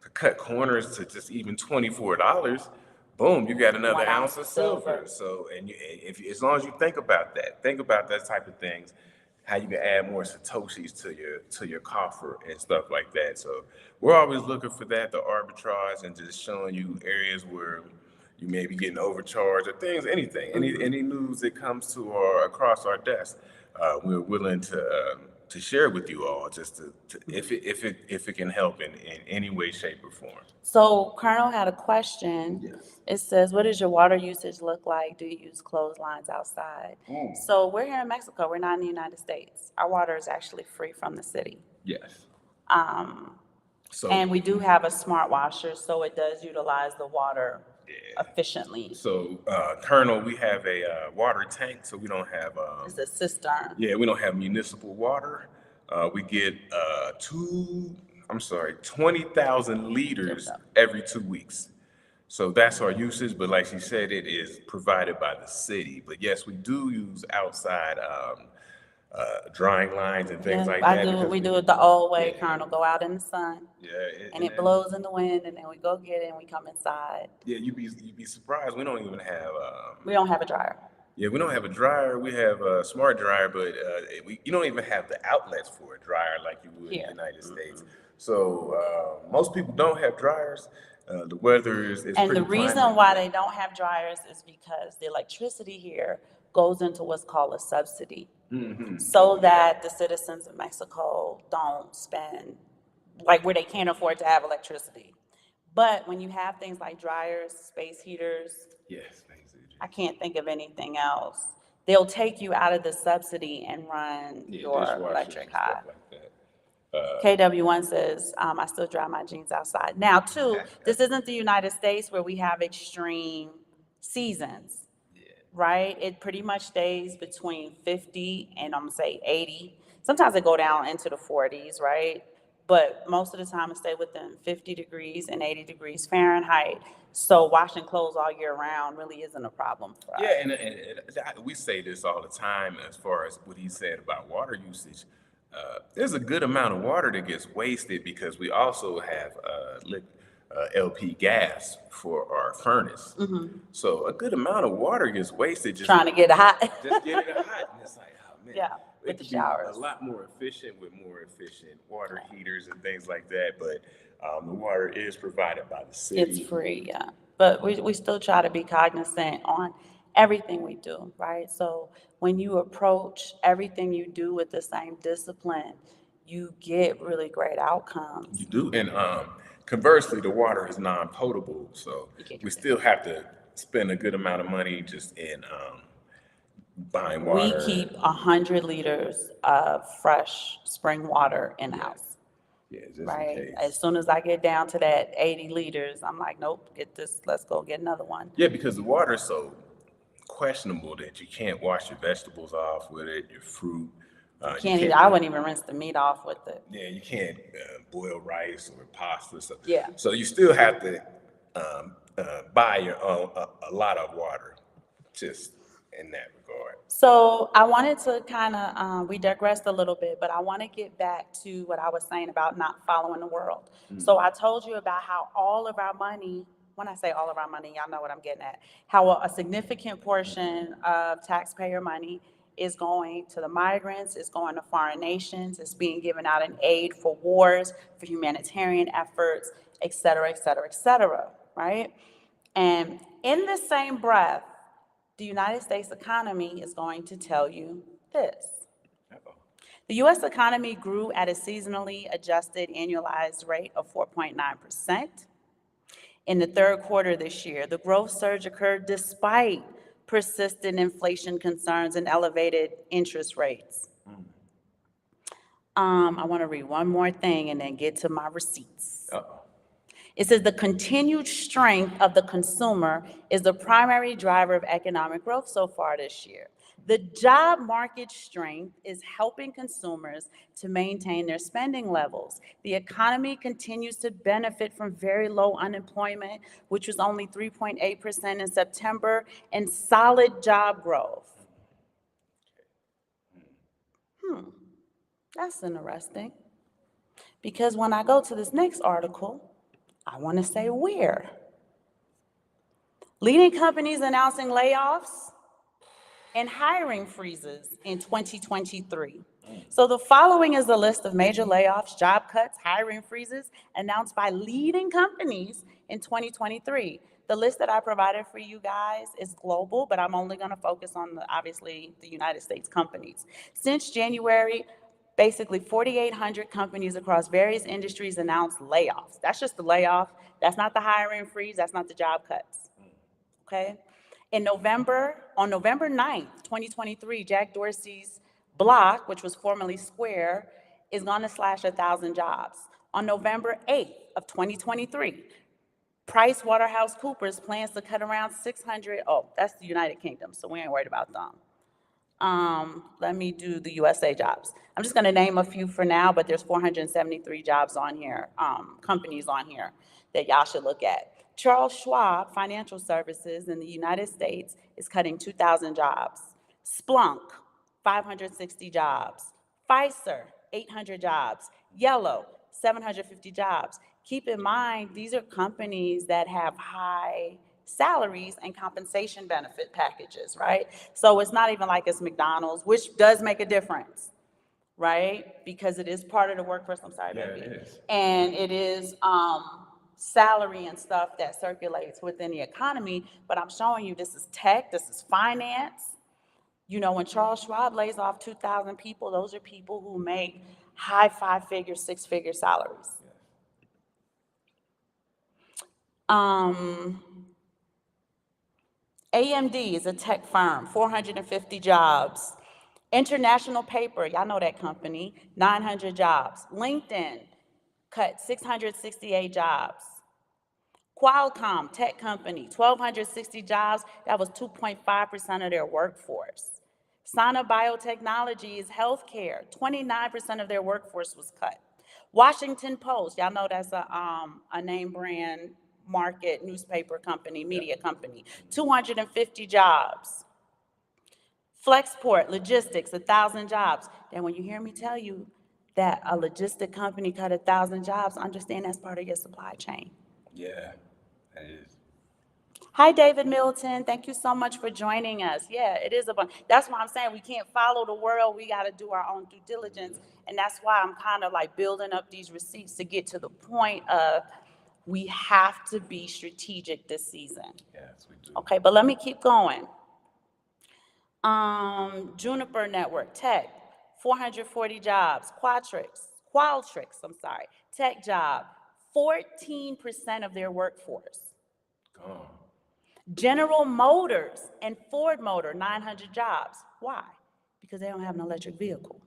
to cut corners to just even $24, boom, you got another 1 ounce of silver. So, and if as long as you think about that type of things, how you can add more satoshis to your coffer and stuff like that. So we're always looking for that, the arbitrage, and just showing you areas where you may be getting overcharged or things, anything, any news that comes to or across our desk, we're willing to share with you all, just to if it can help in any way, shape, or form. So Colonel had a question. Yes. It says, what does your water usage look like? Do you use clotheslines outside? So we're here in Mexico. We're not in the United States. Our water is actually free from the city. Yes. So And we do have a smart washer, so it does utilize the water efficiently. So, Colonel, we have a water tank, so we don't have. It's a cistern. Yeah, we don't have municipal water. We get 20,000 liters every 2 weeks. So that's our usage, but like she said, it is provided by the city. But yes, we do use outside drying lines and things like that. We do it the old way, Colonel. Go out in the sun. Yeah, and it blows in the wind, and then we go get it and we come inside. Yeah, you'd be surprised. We don't even have. We don't have a dryer. Yeah, we don't have a dryer. We have a smart dryer, but you don't even have the outlets for a dryer like you would in the United States. So most people don't have dryers. The weather is and pretty the reason climate. why they don't have dryers is because the electricity here goes into what's called a subsidy, so that the citizens of Mexico don't spend like where they can't afford to have electricity. But when you have things like dryers, space heaters, Yes, I can't think of anything else. They'll take you out of the subsidy and run your dishwashers electric and stuff high. like that. KW1 says, I still dry my jeans outside. Now, too, this isn't the United States where we have extreme seasons, right? It pretty much stays between 50 and I'm gonna say 80. Sometimes it go down into the 40s, right? But most of the time it stay within 50 degrees and 80 degrees Fahrenheit. So washing clothes all year round really isn't a problem for us. Yeah, and we say this all the time as far as what he said about water usage. There's a good amount of water that gets wasted because we also have LP gas for our furnace. So a good amount of water gets wasted just Trying to get it hot. just get it hot. And it's like, oh man, Yeah, it with the could be showers. a lot more efficient with more efficient water heaters and things like that. But the water is provided by the city. It's free, yeah. But we still try to be cognizant on everything we do, right? So when you approach everything you do with the same discipline, you get really great outcomes. You do, and conversely, the water is non-potable, so we still have to spend a good amount of money just in buying water. We keep 100 liters of fresh spring water in-house. Yeah, just right? in case. As soon as I get down to that 80 liters, I'm like, nope, get this, let's go get another one. Yeah, because the water is so questionable that you can't wash your vegetables off with it, your fruit. I wouldn't even rinse the meat off with it. Yeah, you can't boil rice or pasta. So you still have to buy your own a lot of water, just in that regard. So I wanted to kind of, we digressed a little bit, but I want to get back to what I was saying about not following the world. So I told you about how all of our money, when I say all of our money, y'all know what I'm getting at, how a significant portion of taxpayer money is going to the migrants, is going to foreign nations, it's being given out in aid for wars, for humanitarian efforts, et cetera, et cetera, et cetera, right? And in the same breath, the United States economy is going to tell you this. The U.S. economy grew at a seasonally adjusted annualized rate of 4.9%. In the third quarter this year, the growth surge occurred despite persistent inflation concerns and elevated interest rates. I want to read one more thing and then get to my receipts. Uh-oh. It says the continued strength of the consumer is the primary driver of economic growth so far this year. The job market strength is helping consumers to maintain their spending levels. The economy continues to benefit from very low unemployment, which was only 3.8% in September, and solid job growth. That's interesting. Because when I go to this next article, I want to say where. Leading companies announcing layoffs and hiring freezes in 2023. So the following is a list of major layoffs, job cuts, hiring freezes announced by leading companies in 2023. The list that I provided for you guys is global, but I'm only going to focus on obviously the United States companies. Since January, basically 4,800 companies across various industries announced layoffs. That's just the layoff. That's not the hiring freeze. That's not the job cuts. Okay? On November 9th, 2023, Jack Dorsey's Block, which was formerly Square, is going to slash 1,000 jobs. On November 8th of 2023, PricewaterhouseCoopers plans to cut around 600, that's the United Kingdom, so we ain't worried about them. Let me do the USA jobs. I'm just going to name a few for now, but there's 473 jobs on here, companies on here that y'all should look at. Charles Schwab Financial Services in the United States is cutting 2,000 jobs. Splunk, 560 jobs. Pfizer, 800 jobs. Yellow, 750 jobs. Keep in mind, these are companies that have high salaries and compensation benefit packages, right? So it's not even like it's McDonald's, which does make a difference, right? Because it is part of the workforce. I'm sorry, Yeah, baby. it is. And it is salary and stuff that circulates within the economy. But I'm showing you this is tech, this is finance. You know, when Charles Schwab lays off 2,000 people, those are people who make high 5-figure, 6-figure salaries. AMD is a tech firm, 450 jobs. International Paper, y'all know that company, 900 jobs. LinkedIn cut 668 jobs. Qualcomm, tech company, 1,260 jobs. That was 2.5% of their workforce. Sana Biotechnology is healthcare, 29% of their workforce was cut. Washington Post, y'all know that's a name brand market newspaper company, media company, 250 jobs. Flexport Logistics, 1,000 jobs. And when you hear me tell you that a logistic company cut 1,000 jobs, understand that's part of your supply chain. Yeah, that is. Hi, David Middleton. Thank you so much for joining us. Yeah, it is a bunch. That's why I'm saying we can't follow the world. We got to do our own due diligence. And that's why I'm kind of like building up these receipts to get to the point of we have to be strategic this season. Yes, we do. Okay, but let me keep going. Juniper Network, tech, 440 jobs. Qualtrics, tech job, 14% of their workforce. Gone. General Motors and Ford Motor, 900 jobs. Why? Because they don't have an electric vehicle,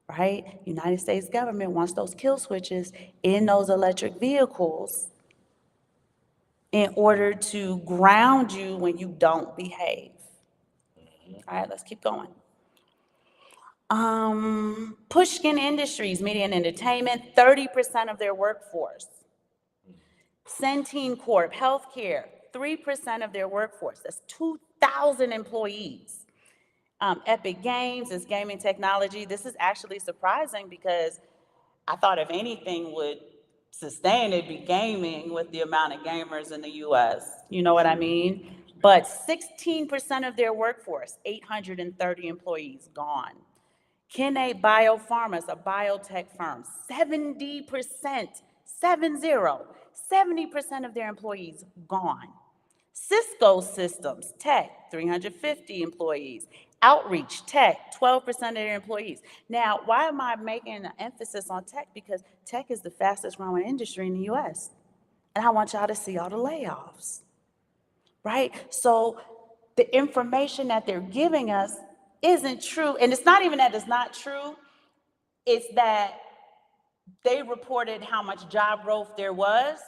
right? United States government wants those kill switches in those electric vehicles in order to ground you when you don't behave. All right, let's keep going. Pushkin Industries, media and entertainment, 30% of their workforce. Centene Corp, healthcare, 3% of their workforce. That's 2,000 employees. Epic Games is gaming technology. This is actually surprising because I thought if anything would sustain it, be gaming with the amount of gamers in the US. You know what I mean? But 16% of their workforce, 830 employees, gone. Kinney Biopharma is a biotech firm, 70%, 70% of their employees gone. Cisco Systems, tech, 350 employees. Outreach, tech, 12% of their employees. Now, why am I making an emphasis on tech? Because tech is the fastest growing industry in the US. And I want y'all to see all the layoffs, right? So the information that they're giving us isn't true. And it's not even that it's not true. is that they reported how much job growth there was,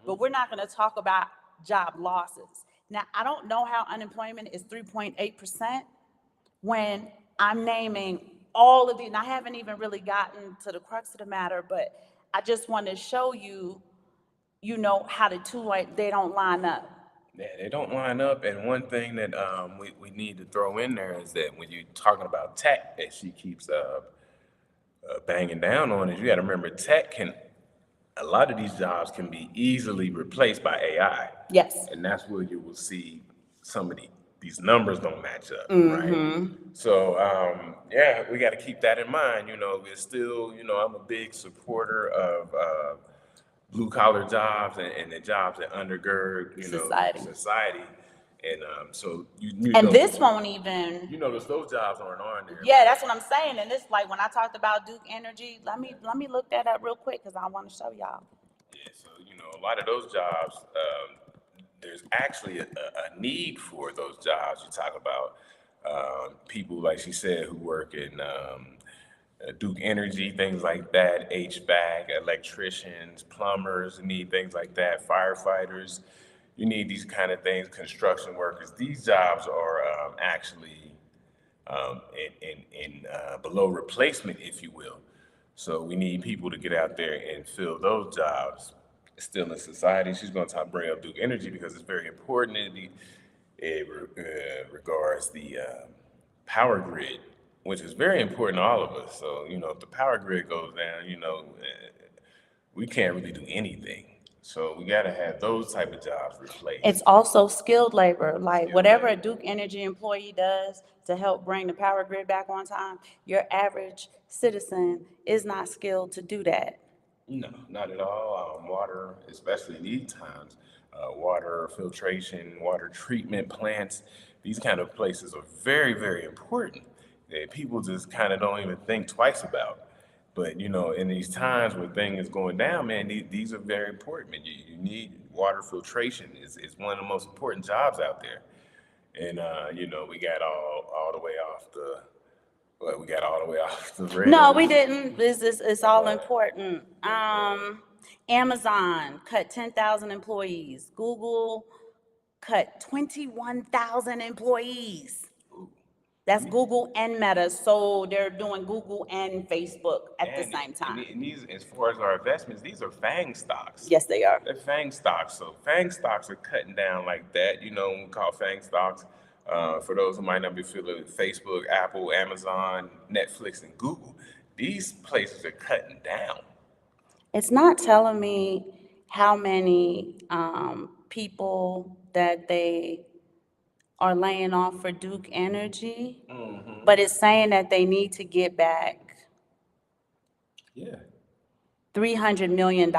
but we're not going to talk about job losses. Now, I don't know how unemployment is 3.8% when I'm naming all of these, and I haven't even really gotten to the crux of the matter, but I just want to show you, how the two, like, they don't line up. Yeah, they don't line up. And one thing that we need to throw in there is that when you're talking about tech, that she keeps banging down on, is you got to remember a lot of these jobs can be easily replaced by AI. Yes. And that's where you will see some of these numbers don't match up, right? So, yeah, we got to keep that in mind. We're still, I'm a big supporter of blue collar jobs and the jobs that undergird, society. And so And this won't even, those jobs aren't on there. yeah, that's what I'm saying. And this, like, when I talked about Duke Energy, let me look that up real quick because I want to show y'all. Yeah, so a lot of those jobs, there's actually a need for those jobs. You talk about people, like she said, who work in Duke Energy, things like that, HVAC, electricians, plumbers, you need things like that, firefighters. You need these kind of things, construction workers. These jobs are actually in below replacement, if you will. So we need people to get out there and fill those jobs still in society. She's going to bring up Duke Energy because it's very important. It regards the power grid, which is very important to all of us. So, if the power grid goes down, we can't really do anything. So we got to have those type of jobs replaced. It's also skilled labor, like whatever a Duke Energy employee does to help bring the power grid back on time, your average citizen is not skilled to do that. No, not at all. Water, especially in these times, water filtration, water treatment plants, these kind of places are very, very important that people just kind of don't even think twice about. But in these times when things is going down, man, these are very important. Man, you need water filtration. Is one of the most important jobs out there. And we got all the way off the. Well, we got all the way off the rails. No, we didn't. It's all important. Amazon cut 10,000 employees. Google cut 21,000 employees. That's Google and Meta. So they're doing Google and Facebook at the same time. And these, as far as our investments, these are Fang stocks. Yes, they are. They're Fang stocks. So Fang stocks are cutting down like that. We call Fang stocks. For those who might not be familiar with Facebook, Apple, Amazon, Netflix, and Google, these places are cutting down. It's not telling me how many people that they are laying off for Duke Energy, but it's saying that they need to get back $300 million.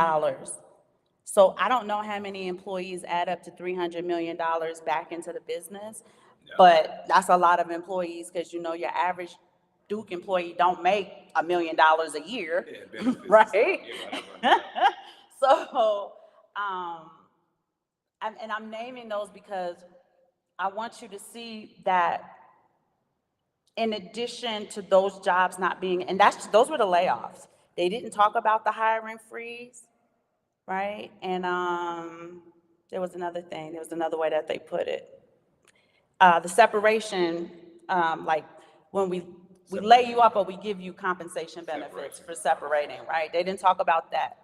So I don't know how many employees add up to $300 million back into the business, but that's a lot of employees because your average Duke employee don't make $1 million a year, right? So, and I'm naming those because I want you to see that in addition to those jobs not being, and those were the layoffs. They didn't talk about the hiring freeze, right? And there was another thing. There was another way that they put it. The separation, like when we lay you up or we give you compensation benefits for separating, right? They didn't talk about that.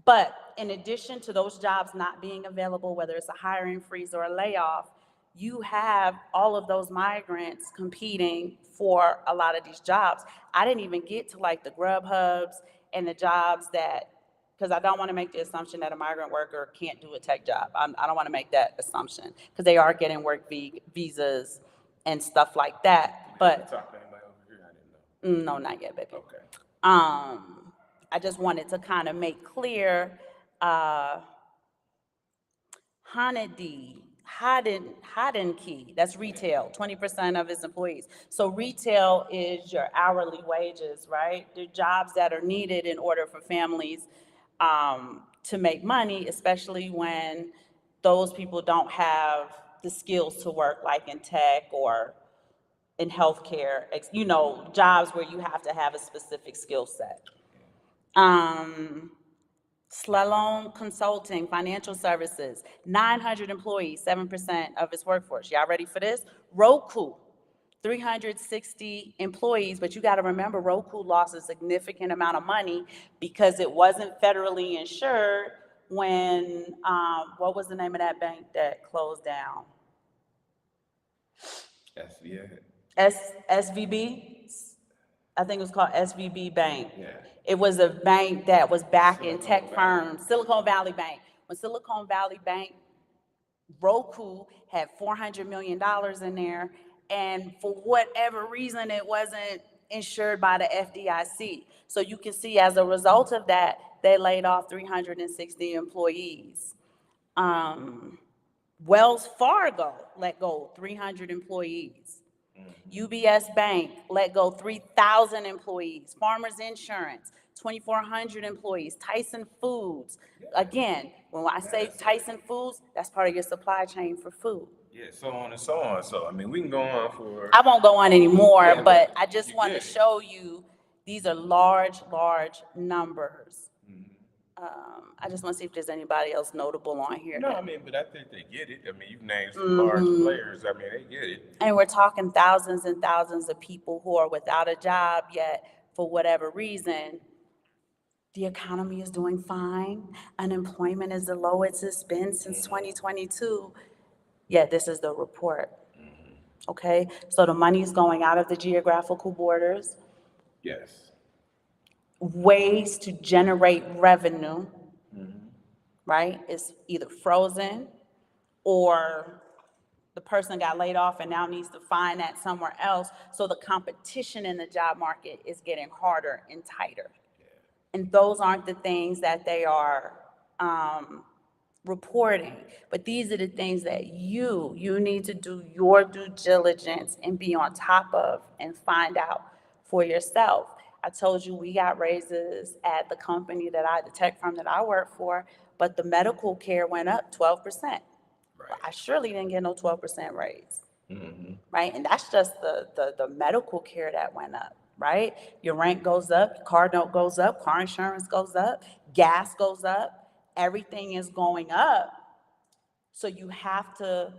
But in addition to those jobs not being available, whether it's a hiring freeze or a layoff, you have all of those migrants competing for a lot of these jobs. I didn't even get to like the Grub Hubs and the jobs that, because I don't want to make the assumption that a migrant worker can't do a tech job. I don't want to make that assumption because they are getting work visas and stuff like that. But talk to anybody over here? I didn't know. no, not yet, baby. Okay. I just wanted to kind of make clear, Key, that's retail, 20% of its employees. So retail is your hourly wages, right? They're jobs that are needed in order for families to make money, especially when those people don't have the skills to work like in tech or in healthcare, jobs where you have to have a specific skill set. Slalom Consulting, financial services, 900 employees, 7% of its workforce. Y'all ready for this? Roku, 360 employees, but you got to remember Roku lost a significant amount of money because it wasn't federally insured when, what was the name of that bank that closed down? SVB? I think it was called SVB Bank. Yeah. It was a bank that was backing tech firms, Silicon Valley Bank. When Silicon Valley Bank, Roku had $400 million in there, and for whatever reason, it wasn't insured by the FDIC. So you can see as a result of that, they laid off 360 employees. Wells Fargo let go 300 employees. UBS Bank let go 3,000 employees. Farmers Insurance, 2,400 employees. Tyson Foods, again, when I say Tyson Foods, that's part of your supply chain for food. Yeah, so on and so on. So, I mean, we can go on for... I won't go on anymore, but I just want to show you these are large numbers. I just want to see if there's anybody else notable on here. No, I mean, but I think they get it. I mean, you've named some large players. I mean, they get it. And we're talking thousands and thousands of people who are without a job, yet for whatever reason, the economy is doing fine. Unemployment is the lowest it's been since 2022. Yet this is the report. Okay, so the money is going out of the geographical borders. Yes. Ways to generate revenue, right? It's either frozen or the person got laid off and now needs to find that somewhere else. So the competition in the job market is getting harder and tighter. And those aren't the things that they are reporting, but these are the things that you need to do your due diligence and be on top of and find out for yourself. I told you we got raises at the company the tech firm that I work for, but the medical care went up 12%. Right. I surely didn't get no 12% raise, right? And that's just the medical care that went up, right? Your rent goes up, your car note goes up, car insurance goes up, gas goes up, everything is going up. So you have to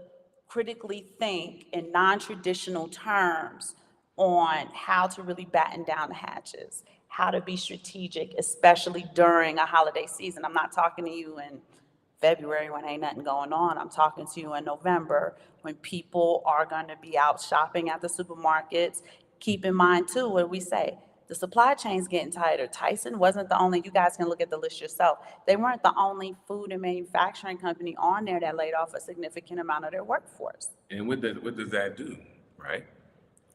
critically think in non-traditional terms on how to really batten down the hatches, how to be strategic, especially during a holiday season. I'm not talking to you in February when ain't nothing going on. I'm talking to you in November when people are going to be out shopping at the supermarkets. Keep in mind too, what we say, the supply chain's getting tighter. Tyson wasn't the only, you guys can look at the list yourself. They weren't the only food and manufacturing company on there that laid off a significant amount of their workforce. And what does that do, right?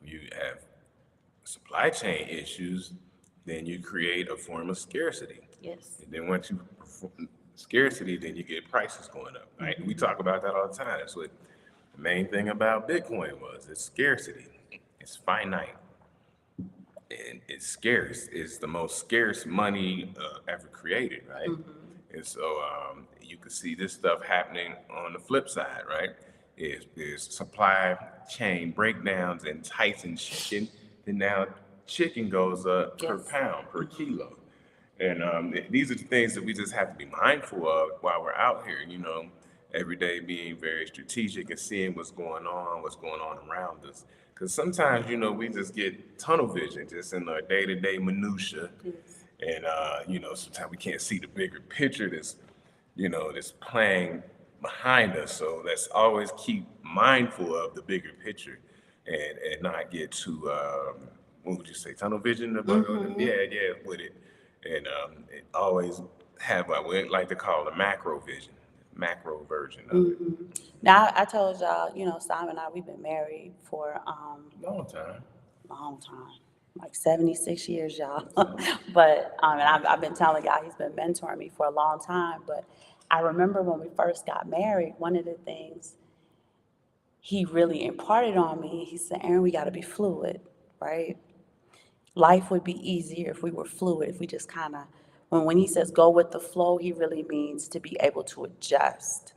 You have supply chain issues, then you create a form of scarcity. Yes. And then once you perform scarcity, then you get prices going up, right? We talk about that all the time. That's what the main thing about Bitcoin was. It's scarcity. It's finite. And it's scarce. It's the most scarce money ever created, right? And so you can see this stuff happening on the flip side, right? There's supply chain breakdowns in Tyson chicken, and now chicken goes up per pound, per kilo. And these are the things that we just have to be mindful of while we're out here, every day being very strategic and seeing what's going on around us. Because sometimes, we just get tunnel vision just in our day-to-day minutia. And, sometimes we can't see the bigger picture that's playing behind us. So let's always keep mindful of the bigger picture and not get too, what would you say, tunnel vision? Yeah, with it. And always have what we like to call the macro macro version of it. Now, I told y'all, Simon and I, we've been married for Long time, like 76 years, y'all. But and I've been telling y'all he's been mentoring me for a long time. But I remember when we first got married, one of the things he really imparted on me, he said, Aaron, we got to be fluid, right? Life would be easier if we were fluid, if we just kind of, when he says go with the flow, he really means to be able to adjust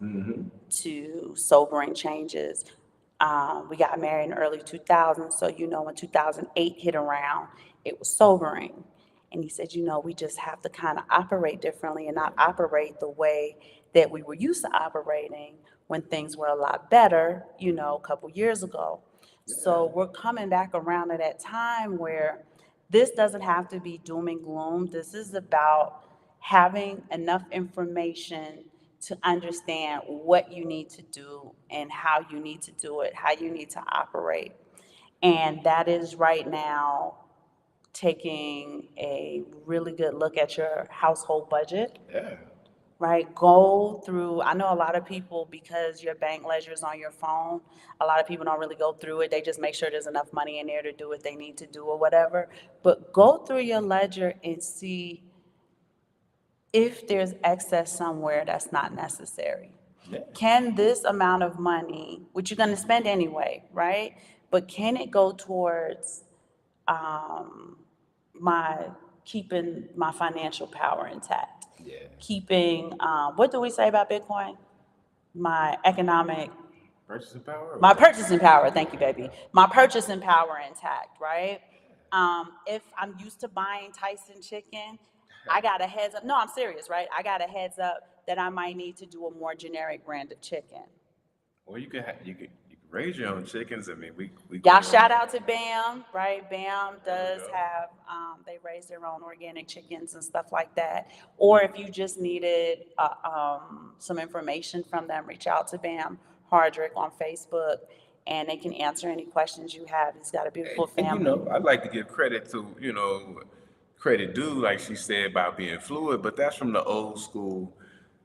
to sobering changes. We got married in early 2000s, so when 2008 hit around, it was sobering. And he said, we just have to kind of operate differently and not operate the way that we were used to operating when things were a lot better, a couple years ago. So we're coming back around to that time where this doesn't have to be doom and gloom. This is about having enough information to understand what you need to do and how you need to do it, how you need to operate. And that is right now taking a really good look at your household budget, Yeah. right? Go through, I know a lot of people, because your bank ledger is on your phone, a lot of people don't really go through it. They just make sure there's enough money in there to do what they need to do or whatever. But go through your ledger and see if there's excess somewhere that's not necessary. Yeah. Can this amount of money, which you're going to spend anyway, right? But can it go towards um, my keeping my financial power intact? Yeah. Keeping, what do we say about Bitcoin? My economic, Purchasing power. my purchasing power, thank you, baby. My purchasing power intact, right? If I'm used to buying Tyson chicken, I got a heads up. No, I'm serious, right? I got a heads up that I might need to do a more generic brand of chicken. Or you could raise your own chickens. I mean, we go Y'all on. shout out to BAM, right? BAM There we does go. have, they raise their own organic chickens and stuff like that. Or if you just needed some information from them, reach out to BAM Hardrick on Facebook, and they can answer any questions you have. He's got a beautiful And family. I'd like to give credit to, credit due, like she said, about being fluid, but that's from the old school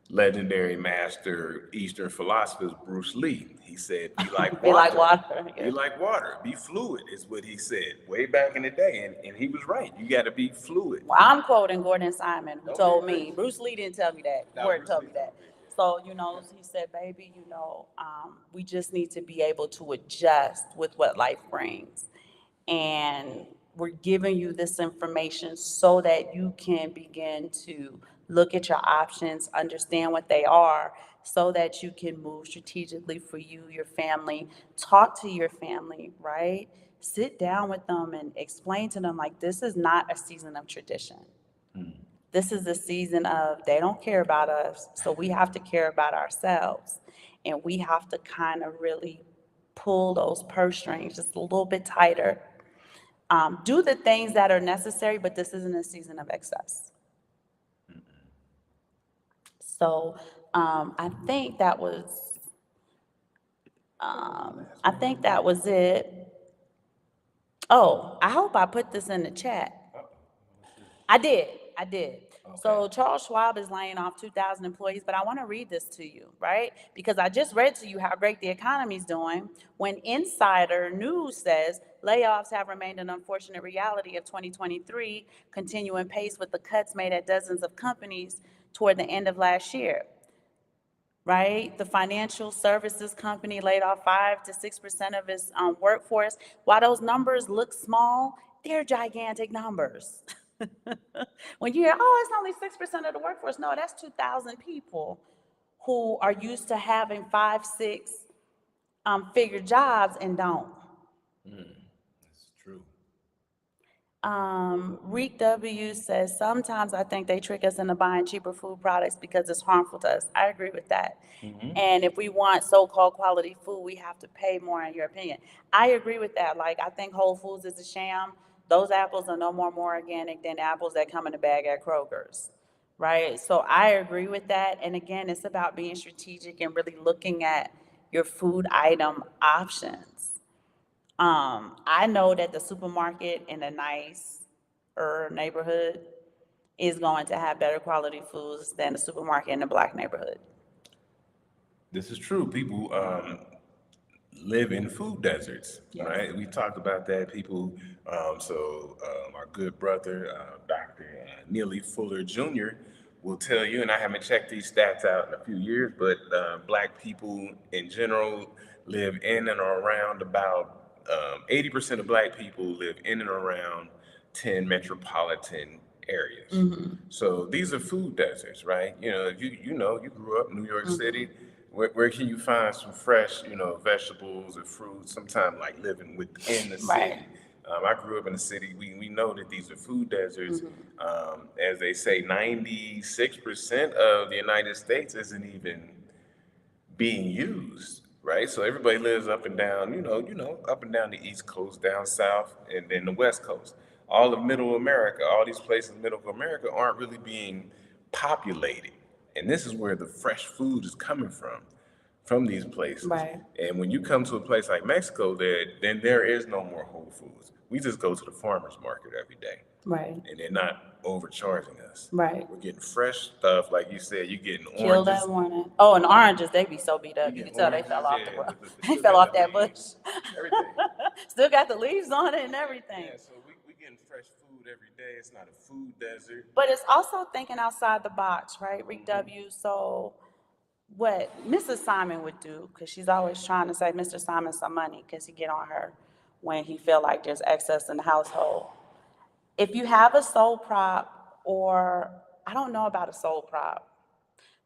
legendary master Eastern philosophers, Bruce Lee. He said, be like Be like water. water. Be like water. Be fluid is what he said way back in the day. And he was right. You got to be fluid. Well, I'm quoting Gordon Simon, who Okay, told great. me. Bruce Lee didn't tell me that. Now, Gordon Bruce told Lee me that. told me. So, he said, baby, we just need to be able to adjust with what life brings. And we're giving you this information so that you can begin to look at your options, understand what they are, so that you can move strategically for you, your family, talk to your family, right? Sit down with them and explain to them, like, this is not a season of tradition. This is a season of they don't care about us, so we have to care about ourselves. And we have to kind of really pull those purse strings just a little bit tighter. Do the things that are necessary, but this isn't a season of excess. So I think that was it. Oh, I hope I put this in the chat. I did. I did. So Charles Schwab is laying off 2,000 employees, but I want to read this to you, right? Because I just read to you how great the economy's doing when Insider News says layoffs have remained an unfortunate reality of 2023, continuing pace with the cuts made at dozens of companies toward the end of last year. Right? The financial services company laid off 5 to 6% of its workforce. While those numbers look small, they're gigantic numbers. When you hear, oh, it's only 6% of the workforce, no, that's 2,000 people who are used to having 5, 6 figure jobs and don't. That's true. Reek W says, sometimes I think they trick us into buying cheaper food products because it's harmful to us. I agree with that. And if we want so-called quality food, we have to pay more, in your opinion. I agree with that. Like, I think Whole Foods is a sham. Those apples are no more organic than apples that come in a bag at Kroger's, right? So I agree with that. And again, it's about being strategic and really looking at your food item options. I know that the supermarket in a nice neighborhood is going to have better quality foods than the supermarket in the black neighborhood. This is true. People live in food deserts, Yes. right? We talked about that. People, our good brother, Dr. Neely Fuller Jr. will tell you, and I haven't checked these stats out in a few years, but black people in general live in and around about 80% of black people live in and around 10 metropolitan areas. So these are food deserts, right? If you grew up in New York City, where can you find some fresh, vegetables or fruits? Sometimes like living within the Right. city. I grew up in the city. We know that these are food deserts. As they say, 96% of the United States isn't even being used, right? So everybody lives up and down, up and down the East Coast, down south, and then the West Coast. All of Middle America, all these places in Middle America aren't really being populated. And this is where the fresh food is coming from these places. Right. And when you come to a place like Mexico, then there is no more Whole Foods. We just go to the farmer's market every day, Right. and they're not overcharging us. Right. We're getting fresh stuff, like you said. You're getting Killed that oranges. morning. Oh, and oranges, they be so beat You up. You get can tell they oranges, fell off the yeah, road. but They still fell got off the that bush. leaves, everything. Still got the leaves on it and everything. Yeah, so we getting fresh food every day. It's not a food desert. But it's also thinking outside the box, right, Rick W? So what Mrs. Simon would do, because she's always trying to save Mr. Simon some money because he get on her when he feel like there's excess in the household. If you have a sole prop, or I don't know about a sole prop,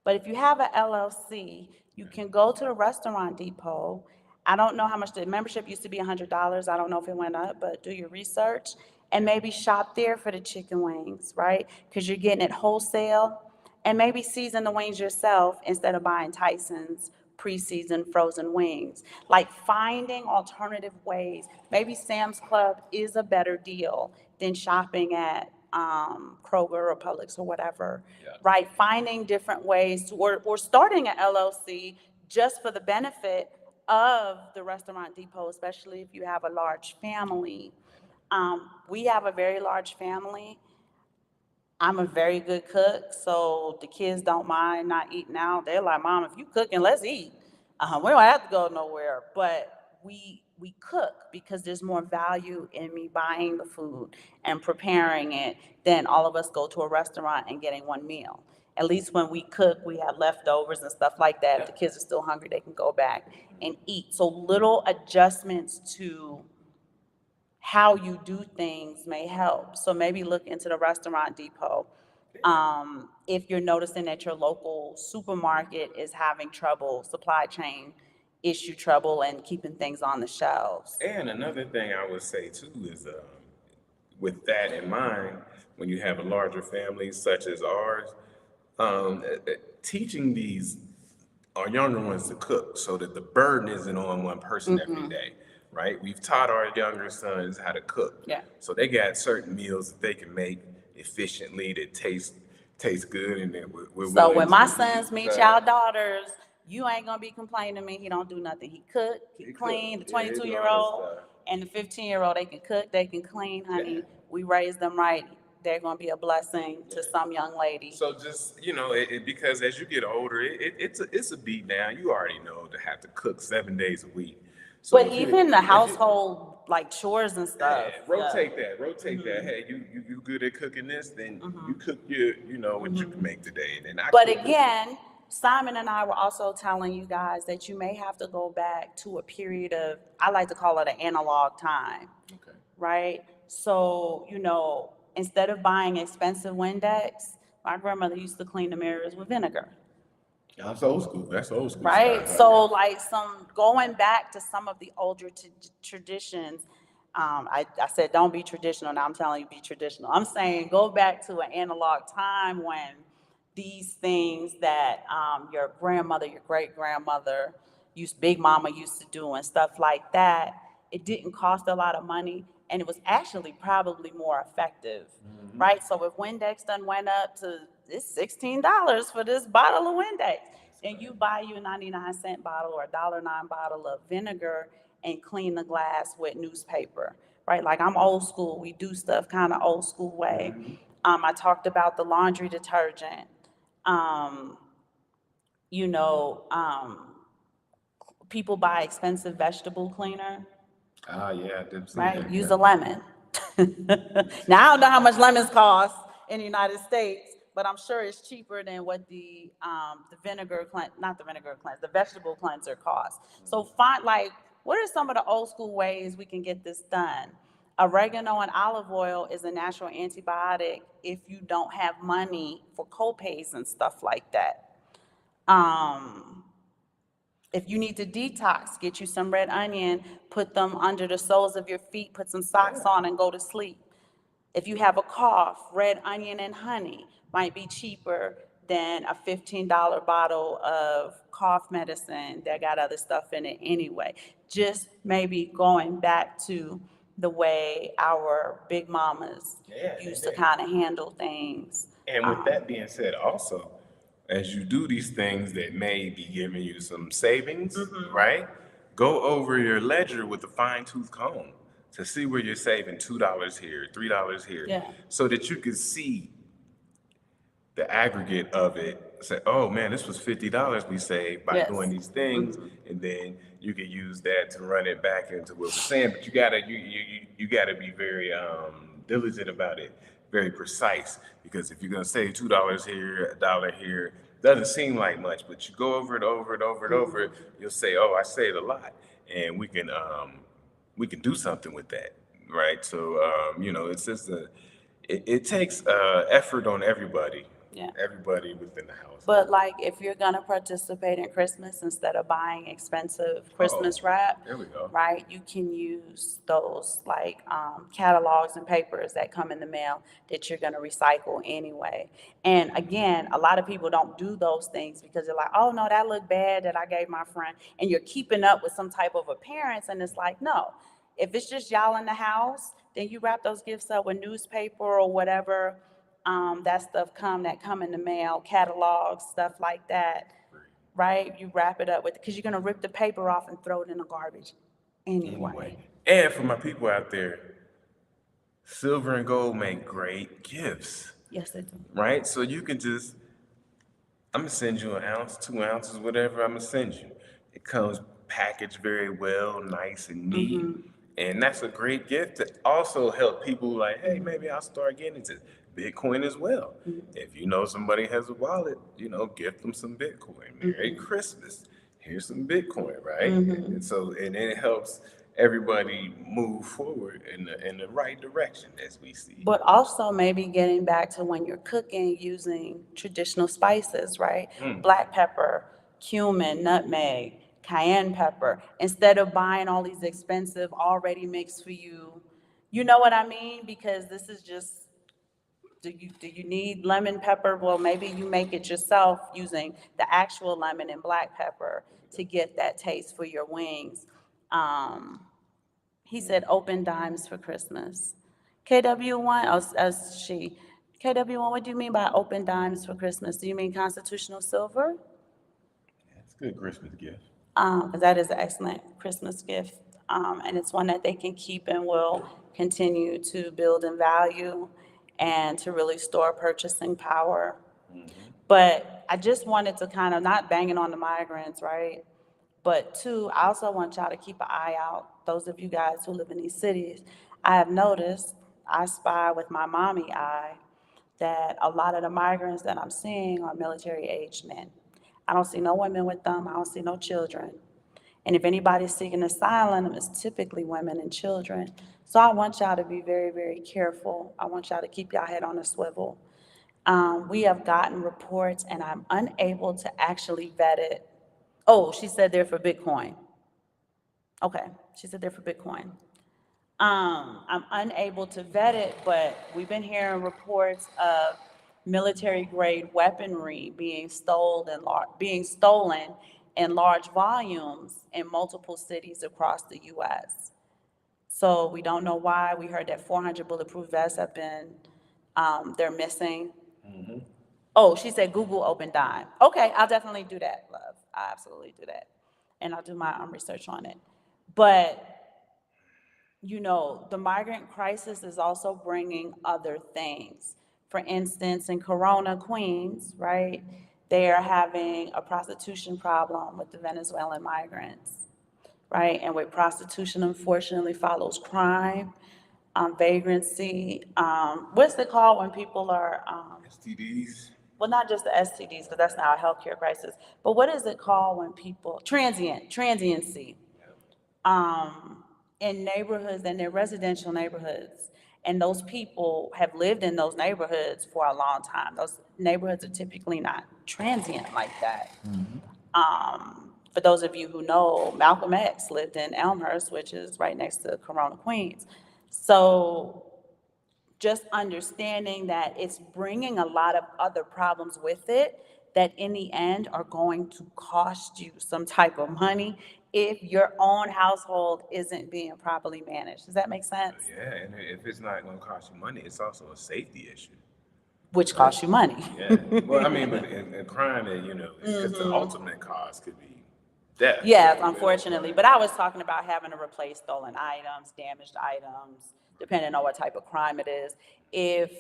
but if you have an LLC, you can go to the restaurant depot. I don't know how much the membership used to be $100. I don't know if it went up, but do your research and maybe shop there for the chicken wings, right? Because you're getting it wholesale, and maybe season the wings yourself instead of buying Tyson's pre-seasoned frozen wings. Like finding alternative ways. Maybe Sam's Club is a better deal than shopping at Kroger or Publix or whatever, Yeah. right? Finding different ways to, or starting an LLC just for the benefit of the restaurant depot, especially if you have a large family. We have a very large family. I'm a very good cook, so the kids don't mind not eating out. They're like, Mom, if you cooking, let's eat. We don't have to go nowhere, but we cook because there's more value in me buying the food and preparing it than all of us go to a restaurant and getting one meal. At least when we cook, we have leftovers and stuff like that. If the kids are still hungry, they can go back and eat. So little adjustments to how you do things may help. So maybe look into the restaurant depot. If you're noticing that your local supermarket is having trouble, supply chain issue trouble, and keeping things on the shelves. And another thing I would say too is, with that in mind, when you have a larger family such as ours, teaching these our younger ones to cook so that the burden isn't on one person every day, right? We've taught our younger sons how to cook. Yeah. So they got certain meals that they can make efficiently that taste good, and that we're So willing when my to sons meet use, y'all daughters, you ain't gonna be complaining to me. He don't do nothing. He cook, he he cook. clean. The Yeah, he do all 22-year-old that stuff. and the 15-year-old, they can cook, they can clean, honey. Yeah. We raised them right. They're gonna be a blessing to some young lady. So just because as you get older, it's a beat down. You already know to have to cook 7 days a week. So But even the household, like chores and stuff. yeah, rotate that. Hey, you good at cooking this? Then you cook what you can make today, and then I. But cook again, Simon and I were also telling you guys that you may have to go back to a period of, I like to call it an analog time, Okay. right? So, instead of buying expensive Windex, my grandmother used to clean the mirrors with vinegar, That's old school. That's old school right? stuff. So, like some going back to some of the older traditions. I said don't be traditional. Now I'm telling you be traditional. I'm saying go back to an analog time when these things that your grandmother, your great grandmother, Big Mama used to do and stuff like that. It didn't cost a lot of money, and it was actually probably more effective, right? So if Windex done went up to it's $16 for this bottle of Windex, and you buy you a 99-cent bottle or a $1.09 bottle of vinegar and clean the glass with newspaper, right? Like I'm old school. We do stuff kind of old school way. I talked about the laundry detergent. Um, you know, people buy expensive vegetable cleaner, Yeah, I did see right? that. Use a lemon. Now, I don't know how much lemons cost in the United States, but I'm sure it's cheaper than what the not the vinegar cleanse, the vegetable cleanser costs. So find, like, what are some of the old school ways we can get this done? Oregano and olive oil is a natural antibiotic if you don't have money for co-pays and stuff like that. Um, If you need to detox, get you some red onion, put them under the soles of your feet, put some socks on and go to sleep. If you have a cough, red onion and honey might be cheaper than a $15 bottle of cough medicine that got other stuff in it anyway. Just maybe going back to the way our big mamas Yeah, used to kind of handle things. and with that being said, also, as you do these things that may be giving you some savings, right? Go over your ledger with a fine tooth comb to see where you're saving $2 here, $3 here, Yeah. so that you can see the aggregate of it. Say, oh man, this was $50 we saved by Yes. doing these things, and then you can use that to run it back into what we're saying. But you gotta be very diligent about it, very precise, because if you're gonna save $2 here, a dollar here, doesn't seem like much, but you go over it, over it, over it, over it, you'll say, oh, I saved a lot, and we can do something with that, right? So it's just it takes effort on everybody, Yeah. everybody within the house. But like if you're gonna participate in Christmas, instead of buying expensive Christmas wrap, There we go. right, you can use those like catalogs and papers that come in the mail that you're gonna recycle anyway. And again, a lot of people don't do those things because they're like, oh no, that looked bad that I gave my friend. And you're keeping up with some type of appearance, and it's like, no. If it's just y'all in the house, then you wrap those gifts up with newspaper or whatever that stuff that come in the mail, catalogs, stuff like that, right? You wrap it up with, because you're gonna rip the paper off and throw it in the garbage anyway. And for my people out there, silver and gold make great gifts, Yes, they do. right? So you can just, I'm gonna send you an ounce, 2 ounces, whatever I'm gonna send you. It comes packaged very well, nice and neat. And that's a great gift to also help people like, hey, maybe I'll start getting into Bitcoin as well. If you know somebody has a wallet, gift them some Bitcoin. Merry Christmas. Here's some Bitcoin, right? And so, and it helps everybody move forward in the right direction as we see. But also maybe getting back to when you're cooking, using traditional spices, right? Black pepper, cumin, nutmeg, cayenne pepper, instead of buying all these expensive already mixed for you. You know what I mean? Because this is just, do you need lemon pepper? Well, maybe you make it yourself using the actual lemon and black pepper to get that taste for your wings. He said open dimes for Christmas. KW1, KW1, what do you mean by open dimes for Christmas? Do you mean constitutional silver? It's a good Christmas gift. That is an excellent Christmas gift. And it's one that they can keep and will continue to build in value and to really store purchasing power. But I just wanted to kind of, not banging on the migrants, right? But two, I also want y'all to keep an eye out, those of you guys who live in these cities. I have noticed, I spy with my mommy eye, that a lot of the migrants that I'm seeing are military-aged men. I don't see no women with them, I don't see no children. And if anybody's seeking asylum, it's typically women and children. So I want y'all to be very, very careful. I want y'all to keep y'all head on a swivel. We have gotten reports, and I'm unable to actually vet it. Oh, she said they're for Bitcoin. Okay, she said they're for Bitcoin. I'm unable to vet it, but we've been hearing reports of military-grade weaponry being stolen in large volumes in multiple cities across the U.S. So we don't know why. We heard that 400 bulletproof vests have been, they're missing. Oh, she said Google open dime. Okay, I'll definitely do that, love. I absolutely do that. And I'll do my research on it. But, the migrant crisis is also bringing other things. For instance, in Corona, Queens, right, they are having a prostitution problem with the Venezuelan migrants, right? And with prostitution, unfortunately, follows crime, vagrancy. What's it called when people are, STDs. well, not just the STDs, because that's not a healthcare crisis, but what is it called when people, transiency, in neighborhoods, and they're residential neighborhoods. And those people have lived in those neighborhoods for a long time. Those neighborhoods are typically not transient like that. For those of you who know, Malcolm X lived in Elmhurst, which is right next to Corona, Queens. So just understanding that it's bringing a lot of other problems with it that in the end are going to cost you some type of money if your own household isn't being properly managed. Does that make sense? Yeah, and if it's not going to cost you money, it's also a safety issue. Which Right? costs you money. Yeah. Well, I mean, but in crime, because the ultimate cost could be death. Yes, You know, unfortunately, but I was talking about having to replace stolen items, damaged items, depending on what type of crime it is. If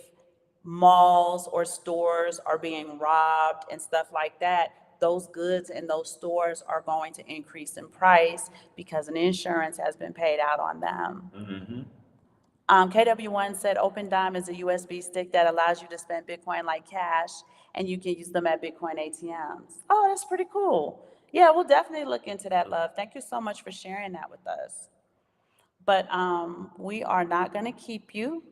malls or stores are being robbed and stuff like that, those goods in those stores are going to increase in price because an insurance has been paid out on them. Mm-hmm. KW1 said Open Dime is a USB stick that allows you to spend Bitcoin like cash, and you can use them at Bitcoin ATMs. Oh, that's pretty cool. Yeah, we'll definitely look into that, love. Thank you so much for sharing that with us. But we are not going to keep you.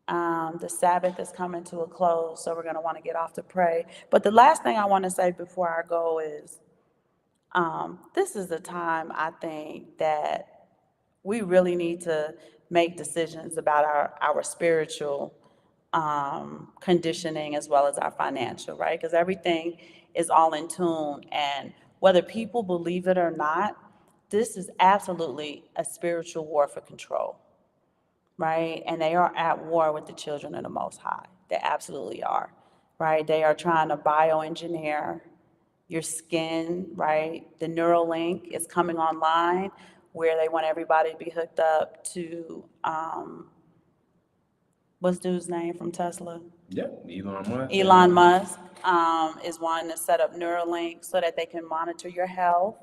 The Sabbath is coming to a close, so we're going to want to get off to pray. But the last thing I want to say before I go is this is a time I think that we really need to make decisions about our spiritual conditioning as well as our financial, right? Because everything is all in tune. And whether people believe it or not, this is absolutely a spiritual war for control, right? And they are at war with the children of the Most High. They absolutely are, right? They are trying to bioengineer your skin, right? The Neuralink is coming online where they want everybody to be hooked up to, what's dude's name from Tesla? Yeah, Elon Musk. Elon Musk is wanting to set up Neuralink so that they can monitor your health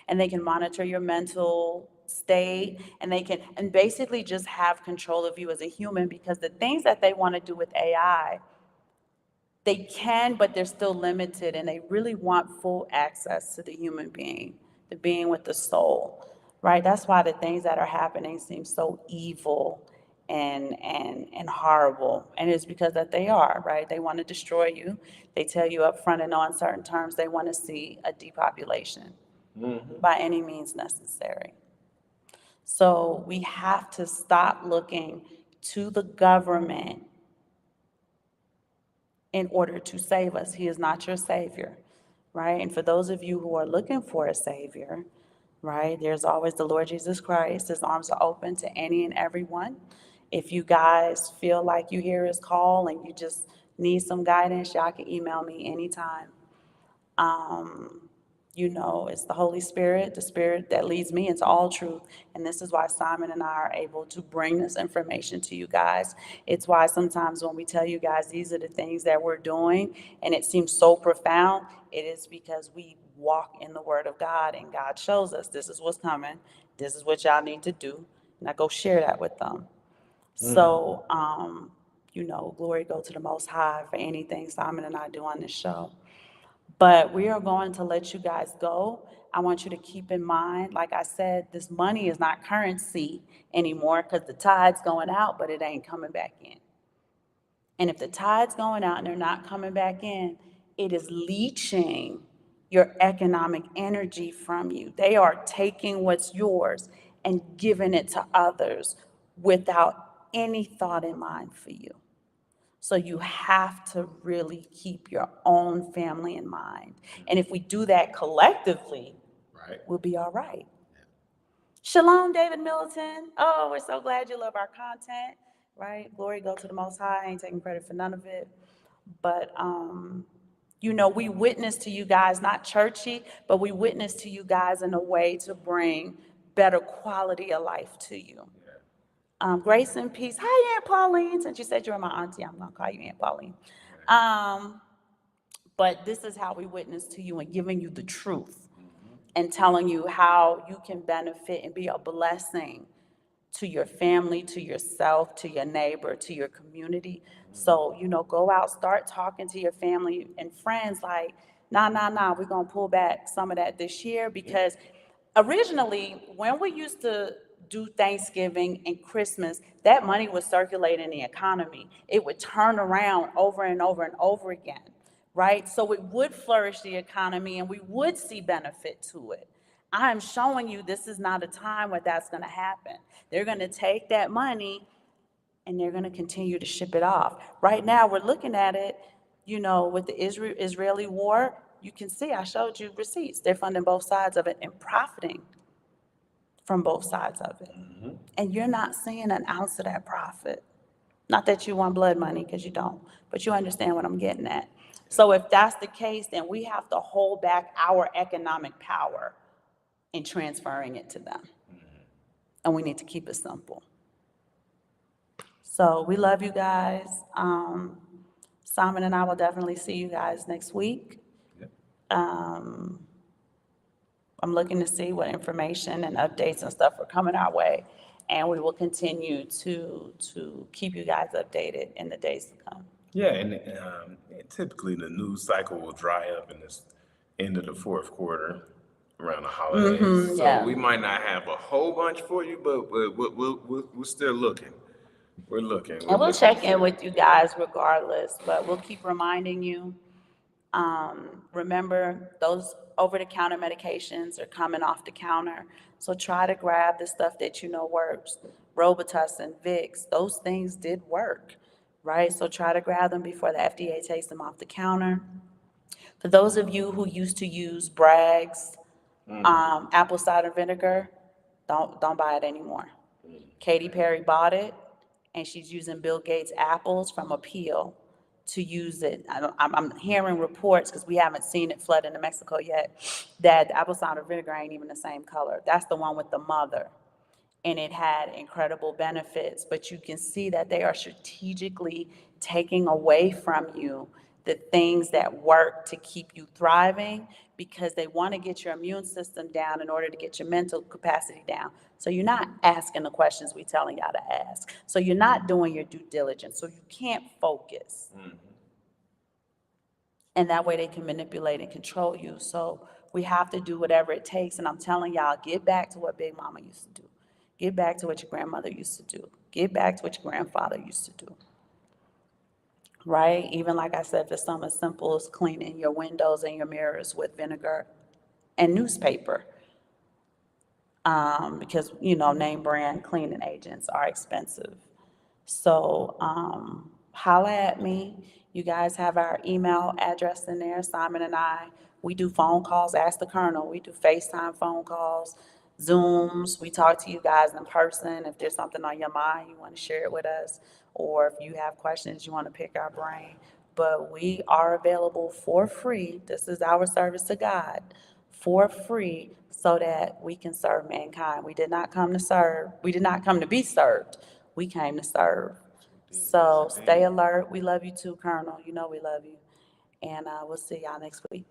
and they can monitor your mental state and they can, and basically just have control of you as a human because the things that they want to do with AI, they can, but they're still limited and they really want full access to the human being, the being with the soul, right? That's why the things that are happening seem so evil and horrible. And it's because that they are, right? They want to destroy you. They tell you up front in no uncertain terms they want to see a depopulation by any means necessary. So we have to stop looking to the government in order to save us. He is not your savior, right? And for those of you who are looking for a savior, right, there's always the Lord Jesus Christ. His arms are open to any and everyone. If you guys feel like you hear his call and you just need some guidance, y'all can email me anytime. It's the Holy Spirit, the Spirit that leads me into all truth. And this is why Simon and I are able to bring this information to you guys. It's why sometimes when we tell you guys these are the things that we're doing and it seems so profound, it is because we walk in the Word of God and God shows us this is what's coming, this is what y'all need to do. And I go share that with them. So, glory go to the Most High for anything Simon and I do on this show. But we are going to let you guys go. I want you to keep in mind, like I said, this money is not currency anymore because the tide's going out, but it ain't coming back in. And if the tide's going out and they're not coming back in, it is leaching your economic energy from you. They are taking what's yours and giving it to others without any thought in mind for you. So you have to really keep your own family in mind. And if we do that collectively, Right. we'll be all right. Shalom, David Middleton. Oh, we're so glad you love our content, right? Glory go to the Most High. I ain't taking credit for none of it. But, we witness to you guys, not churchy, but we witness to you guys in a way to bring better quality of life to you. Grace and peace. Hi, Aunt Pauline. Since you said you were my auntie, I'm going to call you Aunt Pauline. But this is how we witness to you and giving you the truth and telling you how you can benefit and be a blessing to your family, to yourself, to your neighbor, to your community. So, go out, start talking to your family and friends like, nah, we're going to pull back some of that this year because originally, when we used to do Thanksgiving and Christmas, that money would circulate in the economy. It would turn around over and over and over again, right? So it would flourish the economy and we would see benefit to it. I'm showing you this is not a time where that's going to happen. They're going to take that money and they're going to continue to ship it off. Right now, we're looking at it, with the Israeli war. You can see, I showed you receipts. They're funding both sides of it and profiting from both sides of it. And you're not seeing an ounce of that profit. Not that you want blood money, because you don't, but you understand what I'm getting at. So if that's the case, then we have to hold back our economic power in transferring it to them. And we need to keep it simple. So we love you guys. Simon and I will definitely see you guys next week. I'm looking to see what information and updates and stuff are coming our way. And we will continue to keep you guys updated in the days to come. Yeah, and typically the news cycle will dry up in this end of the fourth quarter around the holidays. So yeah. we might not have a whole bunch for you, but we're still looking. We're looking. And we'll check in with you guys regardless, but we'll keep reminding you. Remember, those over-the-counter medications are coming off the counter. So try to grab the stuff that you know works. Robitussin, Vicks, those things did work, right? So try to grab them before the FDA takes them off the counter. For those of you who used to use Bragg's apple cider vinegar, don't buy it anymore. Katy Perry bought it, and she's using Bill Gates' apples from a peel to use it. I'm hearing reports, because we haven't seen it flood into Mexico yet, that the apple cider vinegar ain't even the same color. That's the one with the mother. And it had incredible benefits, but you can see that they are strategically taking away from you the things that work to keep you thriving, because they want to get your immune system down in order to get your mental capacity down. So you're not asking the questions we're telling y'all to ask. So you're not doing your due diligence. So you can't focus. And that way they can manipulate and control you. So we have to do whatever it takes. And I'm telling y'all, get back to what Big Mama used to do. Get back to what your grandmother used to do. Get back to what your grandfather used to do. Right? Even like I said, for some as simple as cleaning your windows and your mirrors with vinegar and newspaper. Because, name brand cleaning agents are expensive. So holla at me. You guys have our email address in there, Simon and I. We do phone calls, Ask the Colonel. We do FaceTime phone calls, Zooms. We talk to you guys in person. If there's something on your mind, you want to share it with us, or if you have questions, you want to pick our brain. But we are available for free. This is our service to God, for free, so that we can serve mankind. We did not come to serve. We did not come to be served. We came to serve. So stay alert. We love you too, Colonel. You know we love you. And we'll see y'all next week.